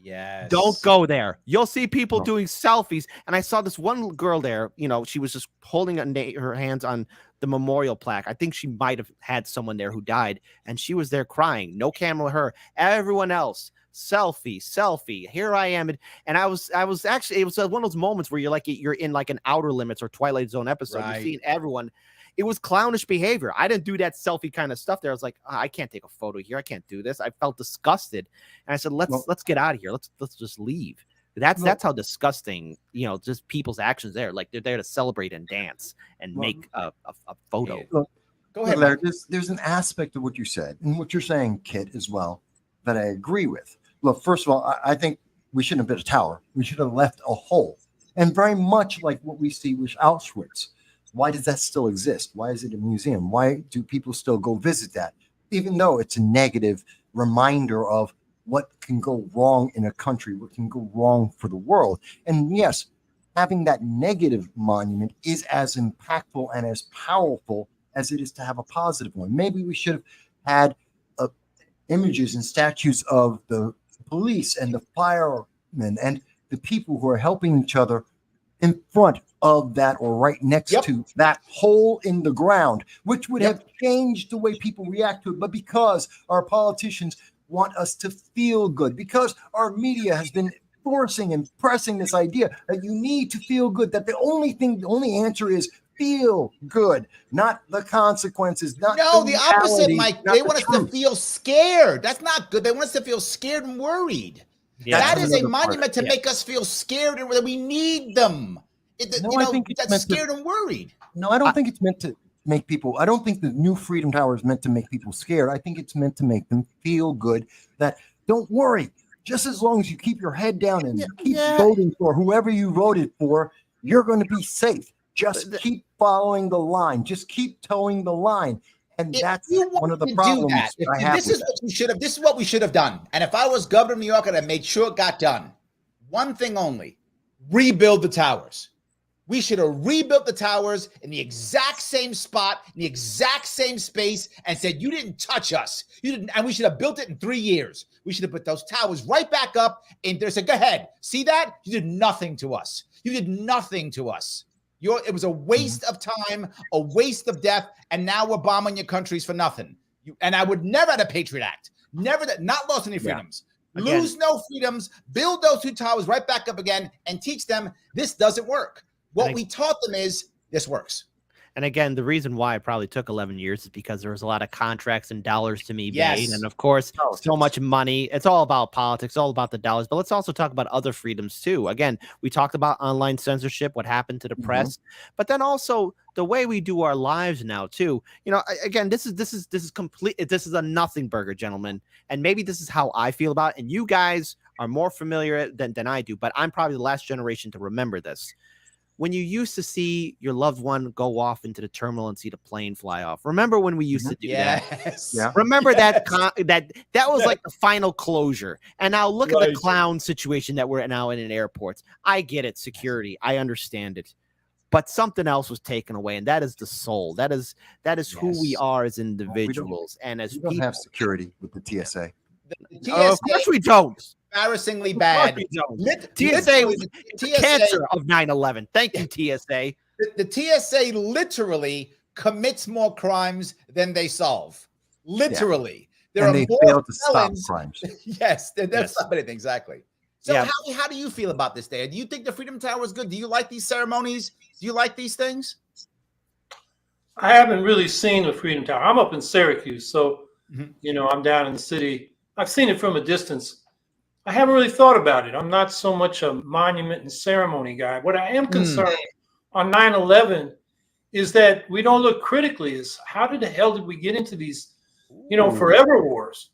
Yes. Don't go there. You'll see people No. doing selfies. And I saw this one girl there. She was just holding her hands on the memorial plaque. I think she might have had someone there who died, and she was there crying. No camera with her. Everyone else, selfie. Here I am, and I was actually. It was one of those moments where you're in like an Outer Limits or Twilight Zone episode. Right. You're seeing everyone. It was clownish behavior. I didn't do that selfie kind of stuff there. I was like, I can't take a photo here. I can't do this. I felt disgusted. And I said, let's get out of here. Let's just leave. That's how disgusting, just people's actions there. Like they're there to celebrate and dance and make a photo. Look, Go ahead, Larry, Mike. there's an aspect of what you said and what you're saying, Kit, as well, that I agree with. Look, first of all, I think we shouldn't have built a tower. We should have left a hole. And very much like what we see with Auschwitz. Why does that still exist? Why is it a museum? Why do people still go visit that? Even though it's a negative reminder of what can go wrong in a country, what can go wrong for the world. And yes, having that negative monument is as impactful and as powerful as it is to have a positive one. Maybe we should have had images and statues of the police and the firemen and the people who are helping each other in front of that or right next to that hole in the ground, which would have changed the way people react to it. But because our politicians want us to feel good, because our media has been forcing and pressing this idea that you need to feel good, that the only answer is feel good, not the consequences. The opposite, Mike. They want us to feel scared. That's not good. They want us to feel scared and worried. Yeah, that is a monument to make us feel scared and that we need them. I think that's scared and worried. No, I don't think it's meant to make people. I don't think the new Freedom Tower is meant to make people scared. I think it's meant to make them feel good. That don't worry. Just as long as you keep your head down and keep voting for whoever you voted for, you're going to be safe. Just keep following the line. Just keep towing the line. And that's one of the problems I have. This is what we should have done. And if I was governor of New York, I'd have made sure it got done. One thing only: rebuild the towers. We should have rebuilt the towers in the exact same spot, in the exact same space, and said, you didn't touch us. You didn't, and we should have built it in 3 years. We should have put those towers right back up and they said, go ahead. See that? You did nothing to us. You did nothing to us. It was a waste of time, a waste of death, and now we're bombing your countries for nothing. And I would never have a Patriot Act. Never that, not lost any freedoms. Again. Lose no freedoms, build those two towers right back up again, and teach them this doesn't work. What we taught them is this works. And again, the reason why it probably took 11 years is because there was a lot of contracts and dollars to be made. And of course, so much money. It's all about politics, all about the dollars. But let's also talk about other freedoms too. Again, we talked about online censorship, what happened to the press, but then also the way we do our lives now too. Again, this is complete. This is a nothing burger, gentlemen. And maybe this is how I feel about it. And you guys are more familiar than I do, but I'm probably the last generation to remember this. When you used to see your loved one go off into the terminal and see the plane fly off. Remember when we used to do that? Yeah. Remember that was like the final closure. And now look at the clown situation that we're now in airports. I get it, security. I understand it. But something else was taken away, and that is the soul. That is who we are as individuals and as people. We don't have security with the TSA. The TSA of course we don't. Embarrassingly bad. TSA was the cancer of 9/11. Thank you, TSA. The TSA literally commits more crimes than they solve. Literally. There are more fail to stop crimes. Yes, they're stopping it, exactly. So how do you feel about this day? Do you think the Freedom Tower is good? Do you like these ceremonies? Do you like these things? I haven't really seen the Freedom Tower. I'm up in Syracuse, so I'm down in the city. I've seen it from a distance. I haven't really thought about it. I'm not so much a monument and ceremony guy. What I am concerned on 9/11 is that we don't look critically as how the hell did we get into these, forever wars?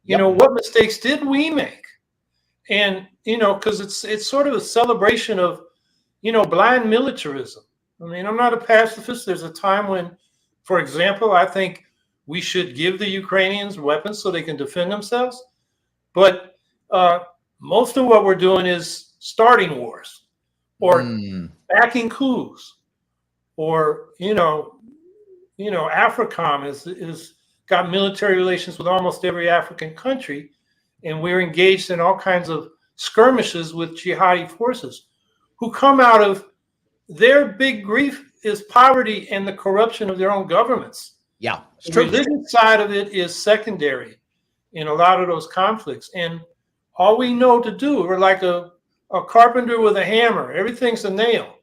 What mistakes did we make? And, because it's sort of a celebration of, blind militarism. I mean, I'm not a pacifist. There's a time when, for example, I think we should give the Ukrainians weapons so they can defend themselves. But most of what we're doing is starting wars or backing coups, or AFRICOM is got military relations with almost every African country, and we're engaged in all kinds of skirmishes with jihadi forces who come out of their big grief is poverty and the corruption of their own governments. Yeah, the religious side of it is secondary in a lot of those conflicts, and all we know to do, we're like a carpenter with a hammer. Everything's a nail.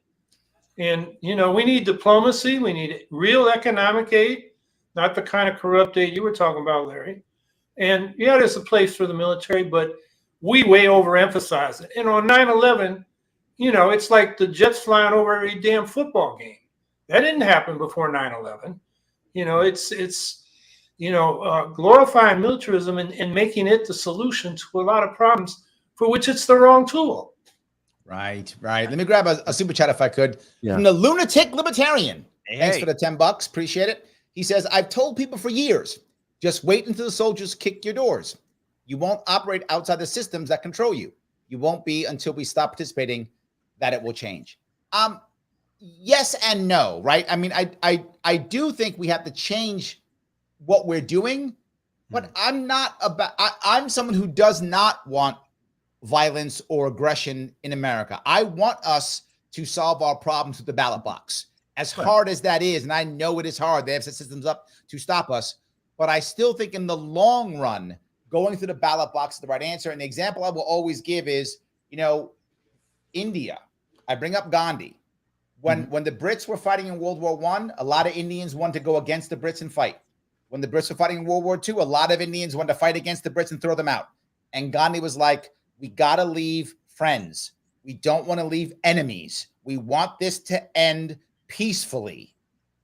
And, we need diplomacy. We need real economic aid, not the kind of corrupt aid you were talking about, Larry. And, there's a place for the military, but we way overemphasize it. And on 9/11, it's like the jets flying over every damn football game. That didn't happen before 9/11. It's glorifying militarism and making it the solution to a lot of problems for which it's the wrong tool. Right. Let me grab a super chat if I could. Yeah. From the Lunatic Libertarian. Hey. Thanks for the $10. Appreciate it. He says, I've told people for years, just wait until the soldiers kick your doors. You won't operate outside the systems that control you. You won't be until we stop participating that it will change. Yes and no, right? I mean, I do think we have to change what we're doing, but I'm someone who does not want violence or aggression in America. I want us to solve our problems with the ballot box. As hard as that is, and I know it is hard, they have set systems up to stop us, but I still think in the long run, going through the ballot box is the right answer. And the example I will always give is, India. I bring up Gandhi. When the Brits were fighting in World War I, a lot of Indians wanted to go against the Brits and fight. When the Brits were fighting in World War II, a lot of Indians wanted to fight against the Brits and throw them out. And Gandhi was like, we got to leave friends. We don't want to leave enemies. We want this to end peacefully.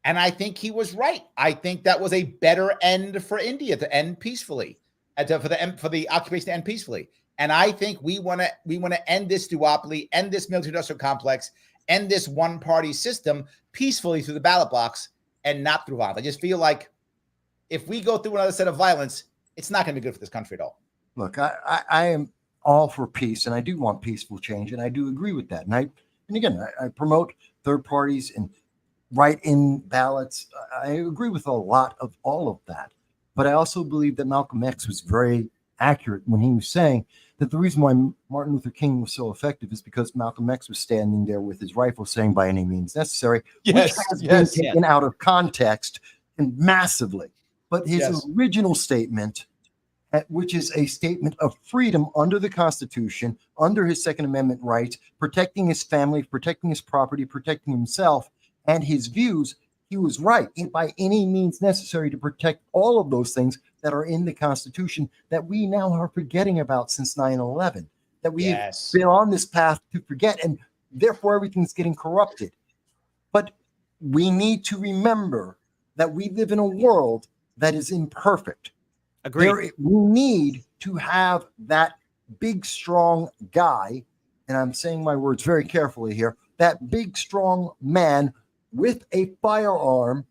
And I think he was right. I think that was a better end for India, to end peacefully, for the occupation to end peacefully. And I think we want to end this duopoly, end this military-industrial complex, end this one-party system peacefully through the ballot box and not through violence. I just feel like if we go through another set of violence, it's not going to be good for this country at all. Look, I am all for peace, and I do want peaceful change, and I do agree with that. And again, I promote third parties and write-in ballots. I agree with a lot of all of that. But I also believe that Malcolm X was very accurate when he was saying that the reason why Martin Luther King was so effective is because Malcolm X was standing there with his rifle saying by any means necessary, which has been taken out of context and massively. But his original statement, which is a statement of freedom under the Constitution, under his Second Amendment rights, protecting his family, protecting his property, protecting himself and his views, he was right by any means necessary to protect all of those things that are in the Constitution that we now are forgetting about since 9/11, that we have been on this path to forget, and therefore everything's getting corrupted. But we need to remember that we live in a world that is imperfect. Agreed. We need to have that big, strong guy, and I'm saying my words very carefully here, that big, strong man with a firearm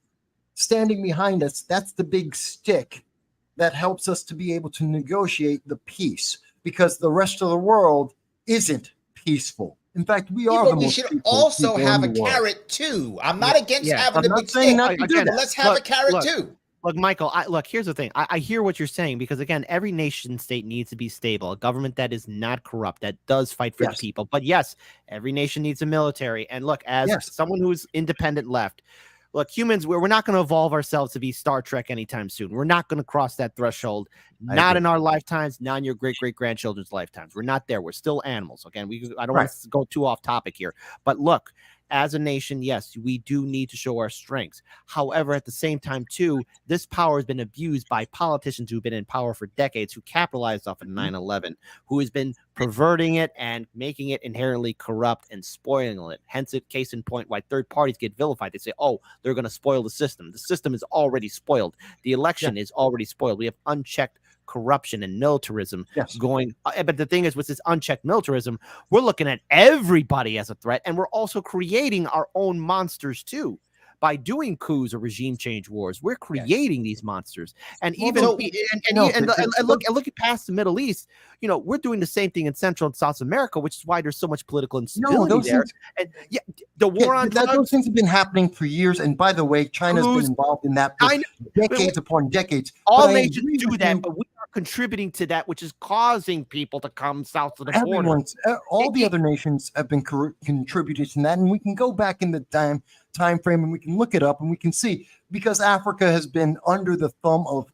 standing behind us. That's the big stick that helps us to be able to negotiate the peace, because the rest of the world isn't peaceful. In fact, we are the most. We should also have a carrot too. I'm not against having the big stick. Let's have a carrot too. Look, Michael, here's the thing. I hear what you're saying, because, again, every nation state needs to be stable, a government that is not corrupt, that does fight for the people. But, yes, every nation needs a military. And, look, as someone who's independent left, look, humans, we're not going to evolve ourselves to be Star Trek anytime soon. We're not going to cross that threshold, not in our lifetimes, not in your great-great-grandchildren's lifetimes. We're not there. We're still animals, okay? I don't want to go too off topic here. But, look, as a nation, yes, we do need to show our strengths. However, at the same time, too, this power has been abused by politicians who've been in power for decades, who capitalized off of 9/11, who has been perverting it and making it inherently corrupt and spoiling it. Hence, case in point, why third parties get vilified. They say, oh, they're going to spoil the system. The system is already spoiled. The election is already spoiled. We have unchecked corruption and militarism Yes. going. But the thing is, with this unchecked militarism, we're looking at everybody as a threat, and we're also creating our own monsters too. By doing coups or regime change wars, we're creating these monsters. And even look past the Middle East, you know, we're doing the same thing in Central and South America, which is why there's so much political instability there. And the war on drugs, those things have been happening for years. And by the way, China's been involved in that for decades upon decades. All nations do that, but we are contributing to that, which is causing people to come south of the border. All the other nations have been contributing to that, and we can go back in the time frame and we can look it up and we can see, because Africa has been under the thumb of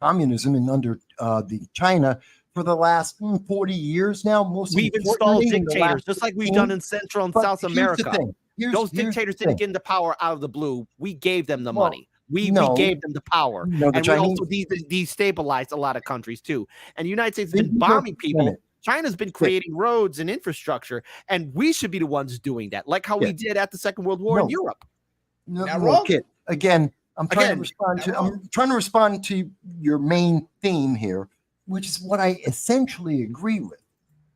communism and under the China for the last 40 years now. We've installed dictators, just like we've done in Central and South America. Those dictators didn't get into power out of the blue. We gave them the money. We gave them the power. And we also destabilized a lot of countries too. And the United States has been bombing people. China's been creating roads and infrastructure, and we should be the ones doing that, like how we did at the Second World War in Europe. Kit, again, I'm trying to respond to your main theme here, which is what I essentially agree with.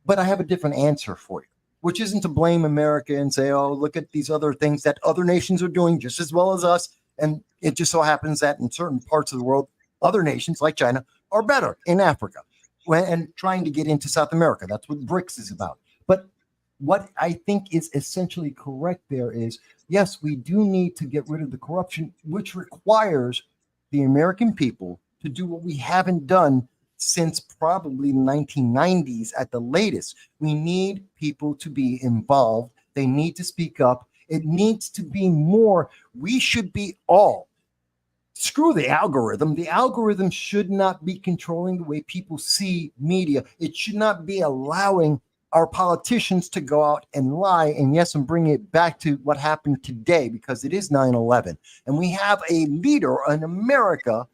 But I have a different answer for you, which isn't to blame America and say, oh, look at these other things that other nations are doing just as well as us. And it just so happens that in certain parts of the world, other nations like China are better in Africa. And trying to get into South America. That's what BRICS is about. But what I think is essentially correct there is, yes, we do need to get rid of the corruption, which requires the American people to do what we haven't done since probably the 1990s at the latest. We need people to be involved. They need to speak up. It needs to be more. We should be all. Screw the algorithm. The algorithm should not be controlling the way people see media. It should not be allowing our politicians to go out and lie. And yes, and bring it back to what happened today, because it is 9/11. And we have a leader in America,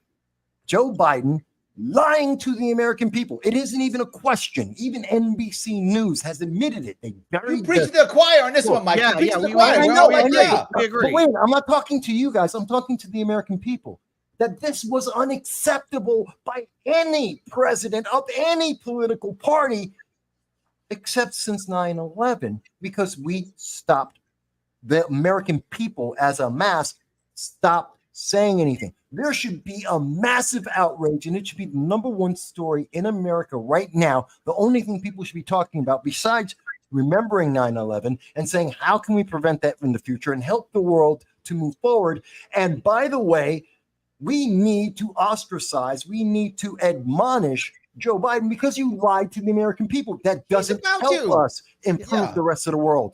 Joe Biden, lying to the American people. It isn't even a question. Even NBC News has admitted it. They You preach to the choir on this one, Mike. Yeah, we agree. But wait, I'm not talking to you guys. I'm talking to the American people. That this was unacceptable by any president of any political party, except since 9/11, because we stopped. The American people as a mass stopped saying anything. There should be a massive outrage, and it should be the number one story in America right now. The only thing people should be talking about, besides remembering 9/11 and saying, how can we prevent that in the future and help the world to move forward? And by the way, we need to ostracize, we need to admonish Joe Biden, because you lied to the American people. That doesn't help us improve the rest of the world.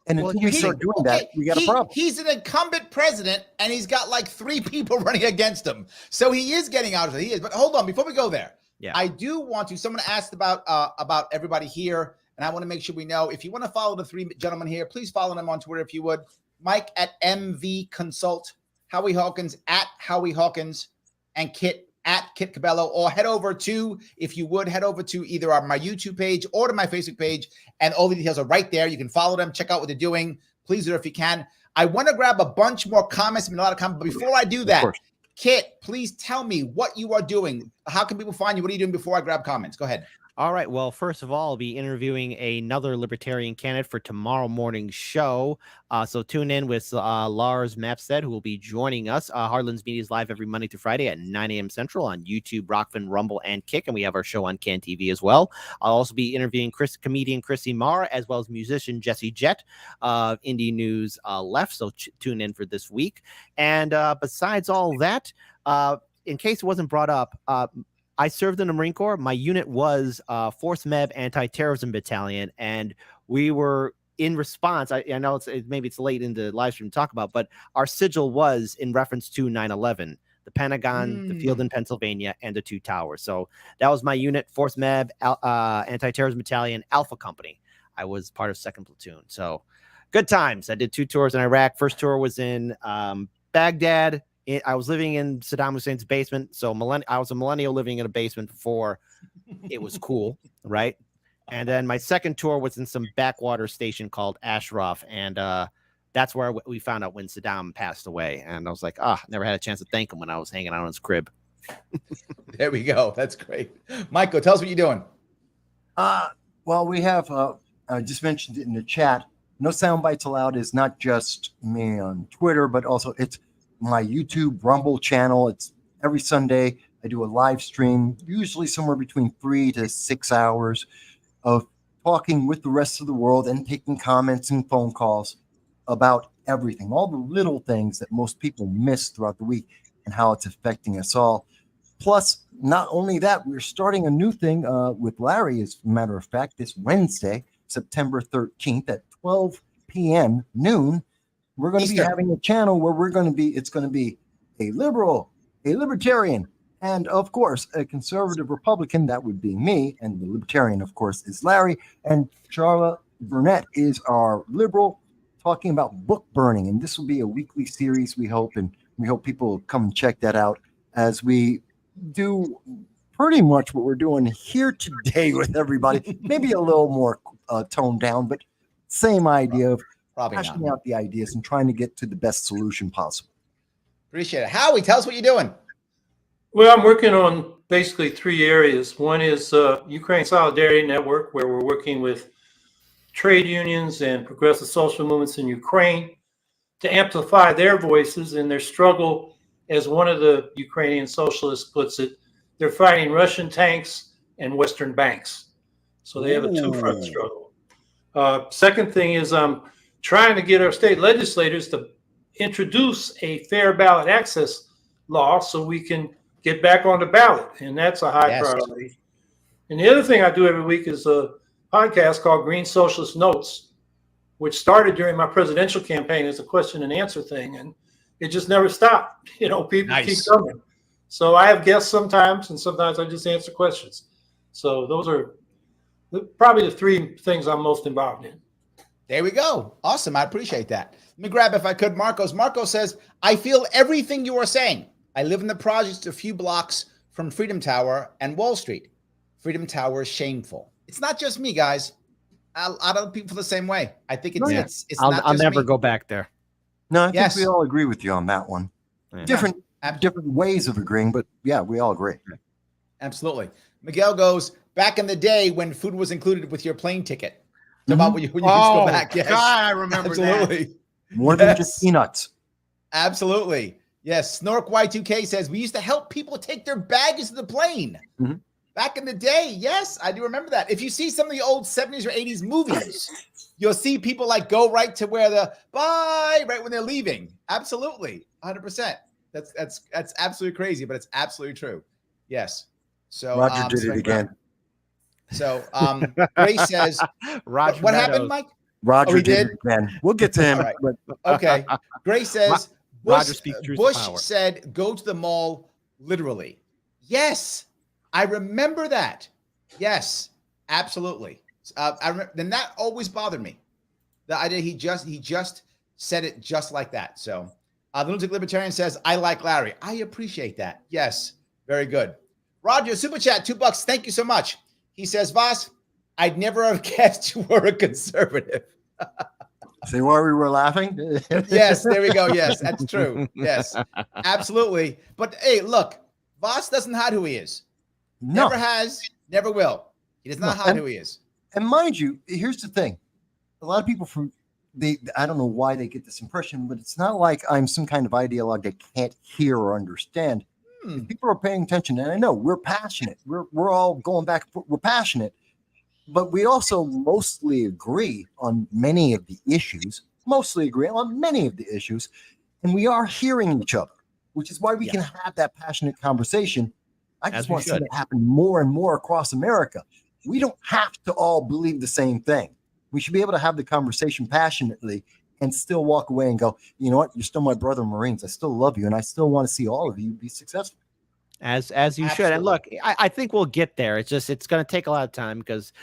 And until we start doing that, we got a problem. He's an incumbent president, and he's got like 3 people running against him. So he is getting out of it. He is. But hold on, before we go there, I do want to. Someone asked about everybody here, and I want to make sure we know. If you want to follow the 3 gentlemen here, please follow them on Twitter if you would. Mike at MV Consult, Howie Hawkins at Howie Hawkins, and Kit at Kit Cabello, or head over to either my YouTube page or to my Facebook page, and all the details are right there. You can follow them, check out what they're doing. Please do it if you can. I want to grab a bunch more comments. I mean, a lot of comments, but before I do that, Kit, please tell me what you are doing. How can people find you? What are you doing before I grab comments? Go ahead. All right. Well, first of all, I'll be interviewing another libertarian candidate for tomorrow morning's show. So tune in with Lars Mapstead, who will be joining us. Heartlands Media is live every Monday through Friday at 9 a.m. Central on YouTube, Rockfin, Rumble, and Kick. And we have our show on Can TV as well. I'll also be interviewing comedian Chrissy Marr, as well as musician Jesse Jett of Indie News Left. So tune in for this week. And besides all that, in case it wasn't brought up, I served in the Marine Corps. My unit was 4th MEB Anti-Terrorism Battalion, and we were in response. I know maybe it's late in the live stream to talk about, but our sigil was in reference to 9/11, the Pentagon, the field in Pennsylvania, and the 2 towers. So that was my unit, 4th MEB Anti-Terrorism Battalion, Alpha Company. I was part of 2nd Platoon. So good times. I did 2 tours in Iraq. First tour was in Baghdad. I was living in Saddam Hussein's basement. So I was a millennial living in a basement before it was cool, right? And then my second tour was in some backwater station called Ashraf. And that's where we found out when Saddam passed away. And I was like, never had a chance to thank him when I was hanging out in his crib. There we go. That's great. Michael, tell us what you're doing. Well, we have, I just mentioned it in the chat. No Sound Bites Allowed is not just me on Twitter, but also it's my YouTube Rumble channel. It's every Sunday. I do a live stream, usually somewhere between 3 to 6 hours of talking with the rest of the world and taking comments and phone calls about everything, all the little things that most people miss throughout the week and how it's affecting us all. Plus, not only that, we're starting a new thing with Larry, as a matter of fact, this Wednesday, September 13th at 12 p.m. noon. We're going to be having a channel where it's going to be a liberal, a libertarian, and of course, a conservative Republican. That would be me. And the libertarian, of course, is Larry. And Charlotte Burnett is our liberal, talking about book burning. And this will be a weekly series, we hope. And we hope people will come and check that out as we do pretty much what we're doing here today with everybody. Maybe a little more toned down, but same idea of hashing out the ideas and trying to get to the best solution possible. Appreciate it. Howie, tell us what you're doing. Well, I'm working on basically 3 areas. One is Ukraine Solidarity Network, where we're working with trade unions and progressive social movements in Ukraine to amplify their voices in their struggle. As one of the Ukrainian socialists puts it, they're fighting Russian tanks and Western banks. So they have a two-front struggle. Second thing is I'm trying to get our state legislators to introduce a fair ballot access law so we can get back on the ballot. And that's a high priority. And the other thing I do every week is a podcast called Green Socialist Notes, which started during my presidential campaign as a question and answer thing. And it just never stopped. You know, people keep coming. So I have guests sometimes, and sometimes I just answer questions. So those are probably the 3 things I'm most involved in. There we go. Awesome. I appreciate that. Let me grab, if I could, Marcos. Marcos says, I feel everything you are saying. I live in the projects a few blocks from Freedom Tower and Wall Street. Freedom Tower is shameful. It's not just me, guys. A lot of people feel the same way. I think it's I'll never go back there. No, I think we all agree with you on that one. Yeah. Different ways of agreeing, but yeah, we all agree. Absolutely. Miguel goes, back in the day when food was included with your plane ticket. About when you used to go back. Yes. God, I remember that. More than just peanuts. Absolutely. Yes. Snork Y2K says, we used to help people take their baggage to the plane. Back in the day. Yes, I do remember that. If you see some of the old 70s or 80s movies, you'll see people like go right to where the bye, right when they're leaving. Absolutely. 100%. That's absolutely crazy, but it's absolutely true. Yes. So Roger did it again. So Grace says, Roger, what happened, Mike? Roger did it again. We'll get to him. Right. Okay. Grace says, Bush power. said, go to the mall literally. Yes. I remember that. Yes, absolutely. I remember, then that always bothered me. The idea he just said it just like that. So the Lunatic Libertarian says, I like Larry. I appreciate that. Yes, very good. Roger, super chat, $2. Thank you so much. He says, Vass, I'd never have guessed you were a conservative. See why we were laughing? Yes, there we go. Yes, that's true. Yes, absolutely. But hey, look, Vass doesn't hide who he is. No. Never has, never will. He does not hide who he is. And mind you, here's the thing. A lot of people I don't know why they get this impression, but it's not like I'm some kind of ideologue that can't hear or understand. If people are paying attention, and I know we're passionate. We're all going back. We're passionate, but we also mostly agree on many of the issues. And we are hearing each other, which is why we can have that passionate conversation. I just want to see that happen more and more across America. We don't have to all believe the same thing. We should be able to have the conversation passionately and still walk away and go, you know what? You're still my brother, Marines. I still love you, and I still want to see all of you be successful. As you should. And look, I think we'll get there. It's going to take a lot of time because,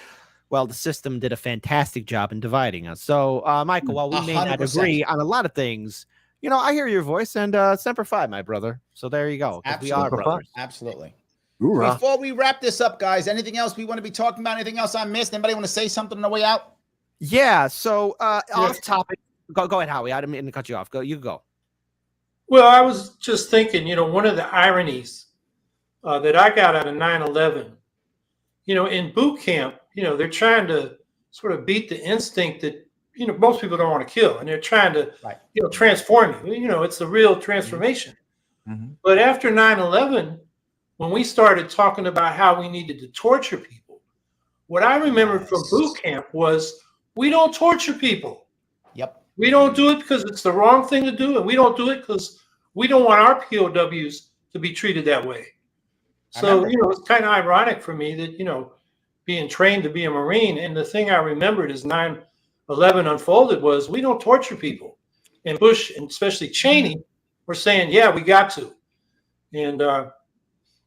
well, the system did a fantastic job in dividing us. So, Michael, while we may not agree on a lot of things, you know, I hear your voice, and Semper Fi, my brother. So there you go. We are brothers. Absolutely. Hoorah. Before we wrap this up, guys, anything else we want to be talking about? Anything else I missed? Anybody want to say something on the way out? Yeah. So off topic. Go ahead, Howie. I didn't mean to cut you off. You go. Well, I was just thinking, you know, one of the ironies that I got out of 9/11. In boot camp, they're trying to sort of beat the instinct that, most people don't want to kill, and they're trying to, transform you. It's a real transformation. Mm-hmm. But after 9/11, when we started talking about how we needed to torture people, what I remember from boot camp was we don't torture people. Yep. We don't do it because it's the wrong thing to do, and we don't do it because we don't want our POWs to be treated that way. So, it's kind of ironic for me that, being trained to be a Marine, and the thing I remembered as 9/11 unfolded was we don't torture people. And Bush, and especially Cheney, were saying, yeah, we got to. And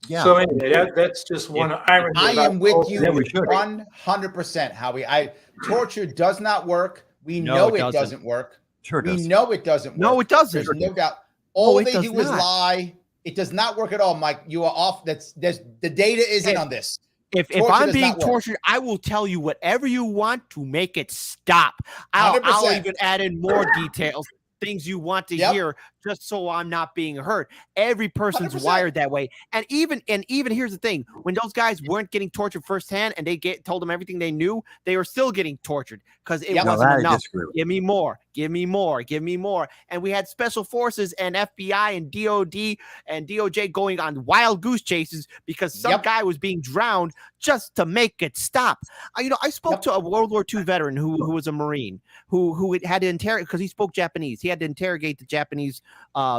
so anyway, that's just one irony. I am with you 100%, Howie. Torture does not work. We know it doesn't work. Sure does. We know it doesn't work. No, it doesn't. There's no doubt. All they do is lie. It does not work at all, Mike. You are off. The data is in on this. If I'm being tortured, I will tell you whatever you want to make it stop. I'll even add in more details, things you want to hear, just so I'm not being hurt. Every person's 100%. wired that way. And even here's the thing: when those guys weren't getting tortured firsthand, and they told them everything they knew, they were still getting tortured because it wasn't enough. Give me more. Give me more. Give me more. And we had special forces and FBI and DOD and DOJ going on wild goose chases because some guy was being drowned just to make it stop. I spoke to a World War II veteran who was a Marine who had to interrogate because he spoke Japanese. He had to interrogate the Japanese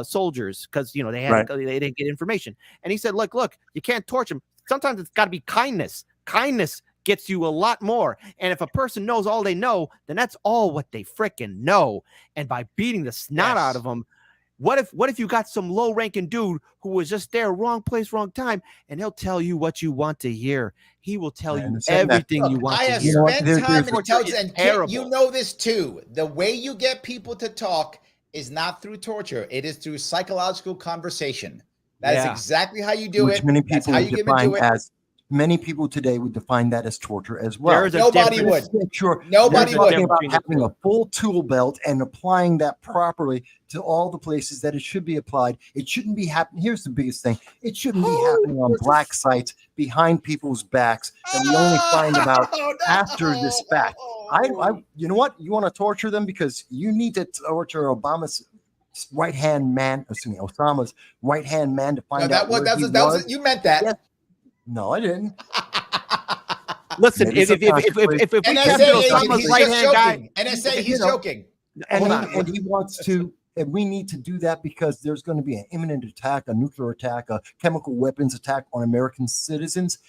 soldiers because they didn't get information. And he said, look, you can't torture them. Sometimes it's got to be kindness. Kindness gets you a lot more. And if a person knows all they know, then that's all what they frickin' know. And by beating the snot out of them, what if you got some low-ranking dude who was just there, wrong place, wrong time, and he'll tell you what you want to hear. He will tell you everything you want to hear. I have spent time in intelligence, and Kit, you know this too. The way you get people to talk is not through torture. It is through psychological conversation. That is exactly how you do it. That's how you get into it. Many people today would define that as torture as well. Nobody would. Sure. Nobody would. Talking about having a full tool belt and applying that properly to all the places that it should be applied. It shouldn't be happening. Here's the biggest thing. It shouldn't be happening on black sites behind people's backs that we only find about after this fact. You know what? You want to torture them because you need to torture Obama's right-hand man, Osama's right-hand man to find out where he was. You meant that. Yes. No, I didn't. Listen, if we kept Osama's right-hand guy, NSA, he's joking. And he wants to, and we need to do that because there's going to be an imminent attack, a nuclear attack, a chemical weapons attack on American citizens.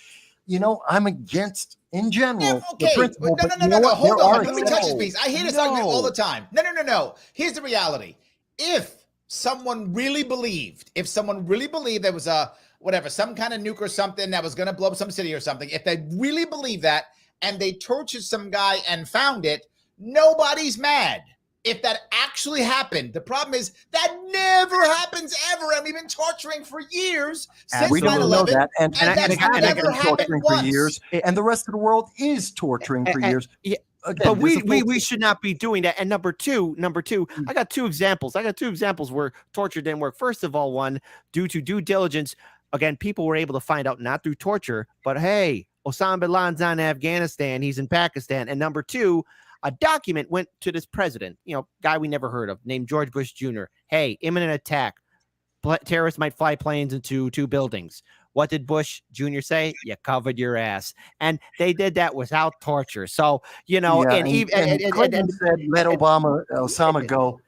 I'm against, in general, the principle. No. Hold on. Let me touch this piece. I hear this argument all the time. No. Here's the reality. If someone really believed there was some kind of nuke or something that was going to blow up some city or something, if they really believe that and they tortured some guy and found it, nobody's mad. If that actually happened, the problem is that never happens ever, and we've been torturing for years since 9/11. We don't know that, and that's never happened for years, and the rest of the world is torturing for years. Again, but we should not be doing that. And number two, I got two examples. Where torture didn't work. First of all, one, due to due diligence, again, people were able to find out not through torture, but hey, Osama bin Laden's not in Afghanistan, he's in Pakistan. And number two, a document went to this president, guy we never heard of, named George Bush Jr. Hey, imminent attack. Terrorists might fly planes into two buildings. What did Bush Jr. say? You covered your ass. And they did that without torture. So, and Clinton said, let Osama go.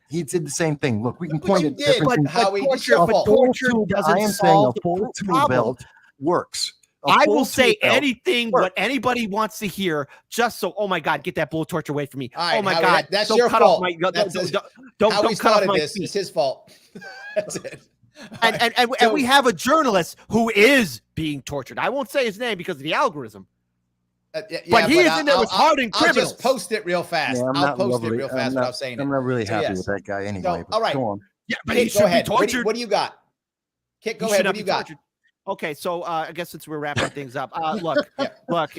He did the same thing. Look, we can point at different things. Torture doesn't solve a full tool belt works. I will say anything what anybody wants to hear, just so. Oh my God, get that bullet torch away from me. Right, oh my Howie, God, that's your fault. Don't cut off my feet. It's his fault. That's it. And we have a journalist who is being tortured. I won't say his name because of the algorithm. But he is in there with hardened criminals. I'll just post it real fast. I'll post it real fast without saying it. I'm not really happy with that guy anyway. All right. Go on. Yeah, but he should be tortured. What do you got? Kit, go ahead. What do you got? Okay, so I guess since we're wrapping things up, look, sorry,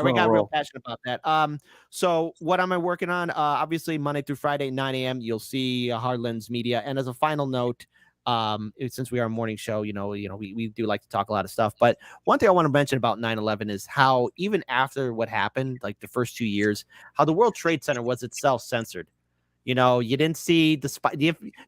we got real passionate about that. So what am I working on? Obviously, Monday through Friday, 9 a.m., you'll see Hardlands Media. And as a final note, Since we are a morning show, we do like to talk a lot of stuff. But one thing I want to mention about 9/11 is how even after what happened, like the first 2 years, how the World Trade Center was itself censored. You didn't see the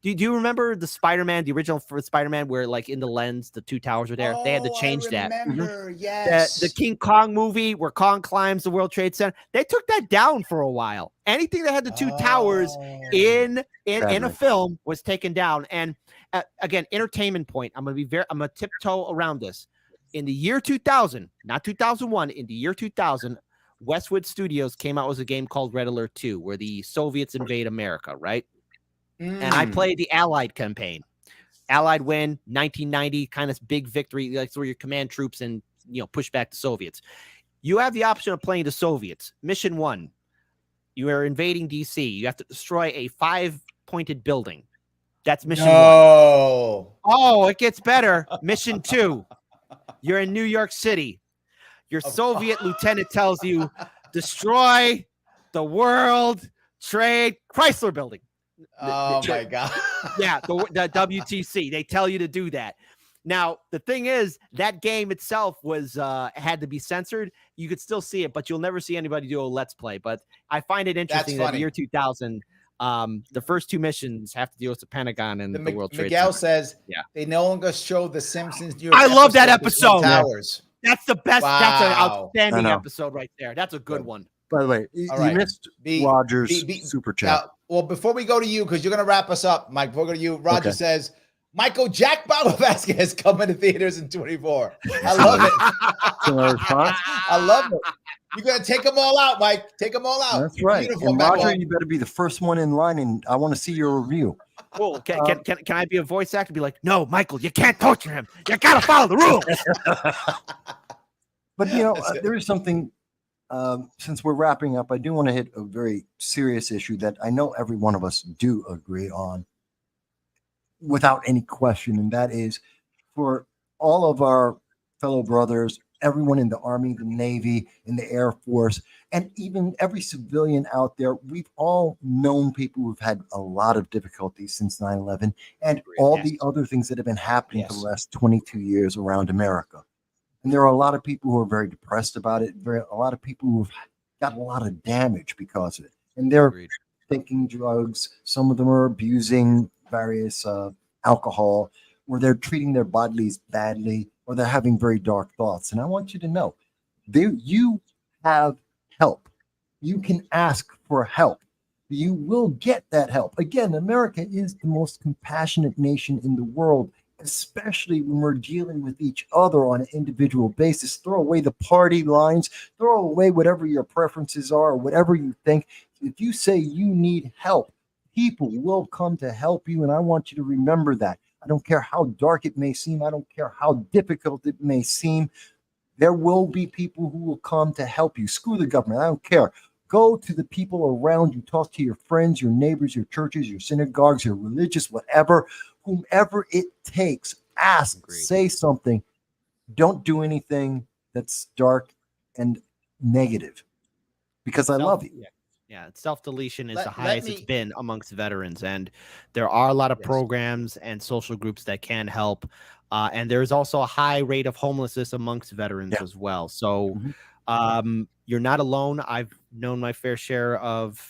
do you remember the Spider-Man, the original Spider-Man, where like in the lens the two towers were there? They had to change that. I remember, yes. The King Kong movie where Kong climbs the World Trade Center, they took that down for a while. Anything that had the two towers in a film was taken down. And again, entertainment point. I'm gonna tiptoe around this. In the year 2000, not 2001, in the year 2000. Westwood Studios came out with a game called Red Alert 2, where the Soviets invade America, right? And I played the Allied campaign. Allied win, 1990, kind of big victory, like through your command troops and push back the Soviets. You have the option of playing the Soviets. Mission 1, you are invading DC. You have to destroy a 5-pointed building. That's mission 1. Oh, it gets better. Mission 2, you're in New York City. Your Soviet lieutenant tells you, destroy the World Trade Chrysler Building. Oh, my God. Yeah, the WTC. They tell you to do that. Now, the thing is, that game itself was had to be censored. You could still see it, but you'll never see anybody do a Let's Play. But I find it interesting that in the year 2000, the first 2 missions have to deal with the Pentagon and the World Trade Miguel Center. says they no longer show the Simpsons. I love that episode. Towers. That's the best. Wow. That's an outstanding episode right there. That's a good one. By the way, you missed Roger's super chat. Now, well, before we go to you, because you're going to wrap us up, Mike, before we go to you, Roger says, Michael Jack Bauer Vasquez coming to theaters in 24. I love it. I love it. You're going to take them all out, Mike. Take them all out. That's right. And Roger, you better be the first one in line, and I want to see your review. Cool. Can I be a voice actor? Be like, no, Michael, you can't torture him. You got to follow the rules. But, there is something, since we're wrapping up, I do want to hit a very serious issue that I know every one of us do agree on without any question. And that is for all of our fellow brothers, everyone in the Army, the Navy, in the Air Force, and even every civilian out there, we've all known people who've had a lot of difficulties since 9/11 and all the other things that have been happening for the last 22 years around America. And there are a lot of people who are very depressed about it. A lot of people who've got a lot of damage because of it. And they're taking drugs. Some of them are abusing various alcohol, or they're treating their bodies badly, or they're having very dark thoughts. And I want you to know, you have help. You can ask for help. You will get that help. Again, America is the most compassionate nation in the world, especially when we're dealing with each other on an individual basis. Throw away the party lines, throw away whatever your preferences are, or whatever you think. If you say you need help, people will come to help you. And I want you to remember that. I don't care how dark it may seem. I don't care how difficult it may seem. There will be people who will come to help you. Screw the government. I don't care. Go to the people around you. Talk to your friends, your neighbors, your churches, your synagogues, your religious, whatever, whomever it takes. Ask, say something. Don't do anything that's dark and negative, because I love you. Yeah, self-deletion is the highest it's been amongst veterans. And there are a lot of programs and social groups that can help. And there's also a high rate of homelessness amongst veterans as well. So you're not alone. I've known my fair share of,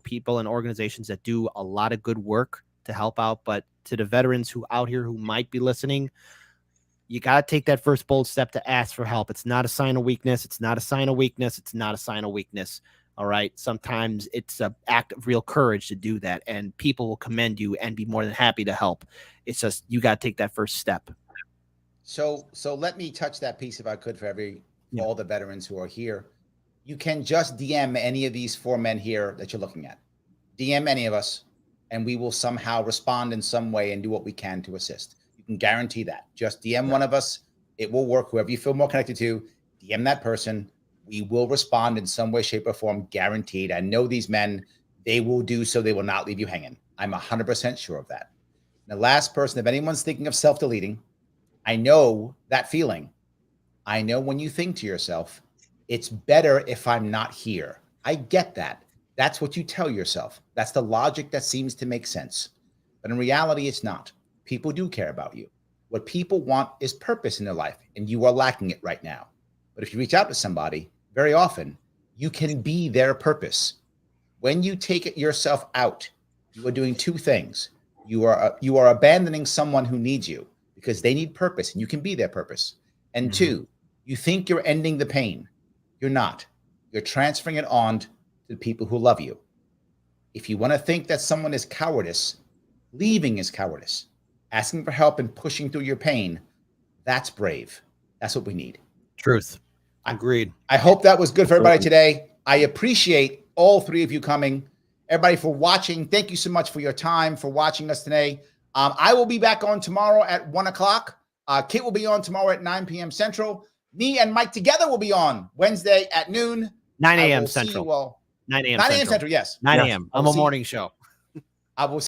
people and organizations that do a lot of good work to help out. But to the veterans who out here who might be listening, you got to take that first bold step to ask for help. It's not a sign of weakness. It's not a sign of weakness. It's not a sign of weakness. All right. Sometimes it's an act of real courage to do that, and people will commend you and be more than happy to help. It's just, you got to take that first step. So let me touch that piece if I could for all the veterans who are here. You can just DM any of these 4 men here that you're looking at. DM any of us, and we will somehow respond in some way and do what we can to assist. You can guarantee that. Just DM one of us. It will work. Whoever you feel more connected to, DM that person. We will respond in some way, shape, or form, guaranteed. I know these men, they will do so. They will not leave you hanging. I'm 100% sure of that. The last person, if anyone's thinking of self-deleting, I know that feeling. I know when you think to yourself, it's better if I'm not here. I get that. That's what you tell yourself. That's the logic that seems to make sense. But in reality, it's not. people do care about you. What people want is purpose in their life, and you are lacking it right now. But if you reach out to somebody, very often, you can be their purpose. When you take it yourself out, you are doing two things. You are abandoning someone who needs you because they need purpose, and you can be their purpose. And two, you think you're ending the pain. You're not. You're transferring it on to the people who love you. If you want to think that someone is cowardice, leaving is cowardice. Asking for help and pushing through your pain, that's brave. That's what we need. Truth. Agreed. I hope that was good for everybody today. I appreciate all three of you coming. Everybody for watching. Thank you so much for your time, for watching us today. I will be back on tomorrow at 1 o'clock. Kit will be on tomorrow at 9 p.m. Central. Me and Mike together will be on Wednesday at noon. 9 a.m. Central. 9 9 a.m. 9 a.m. Central, yes. 9 a.m. I'm a morning show. I will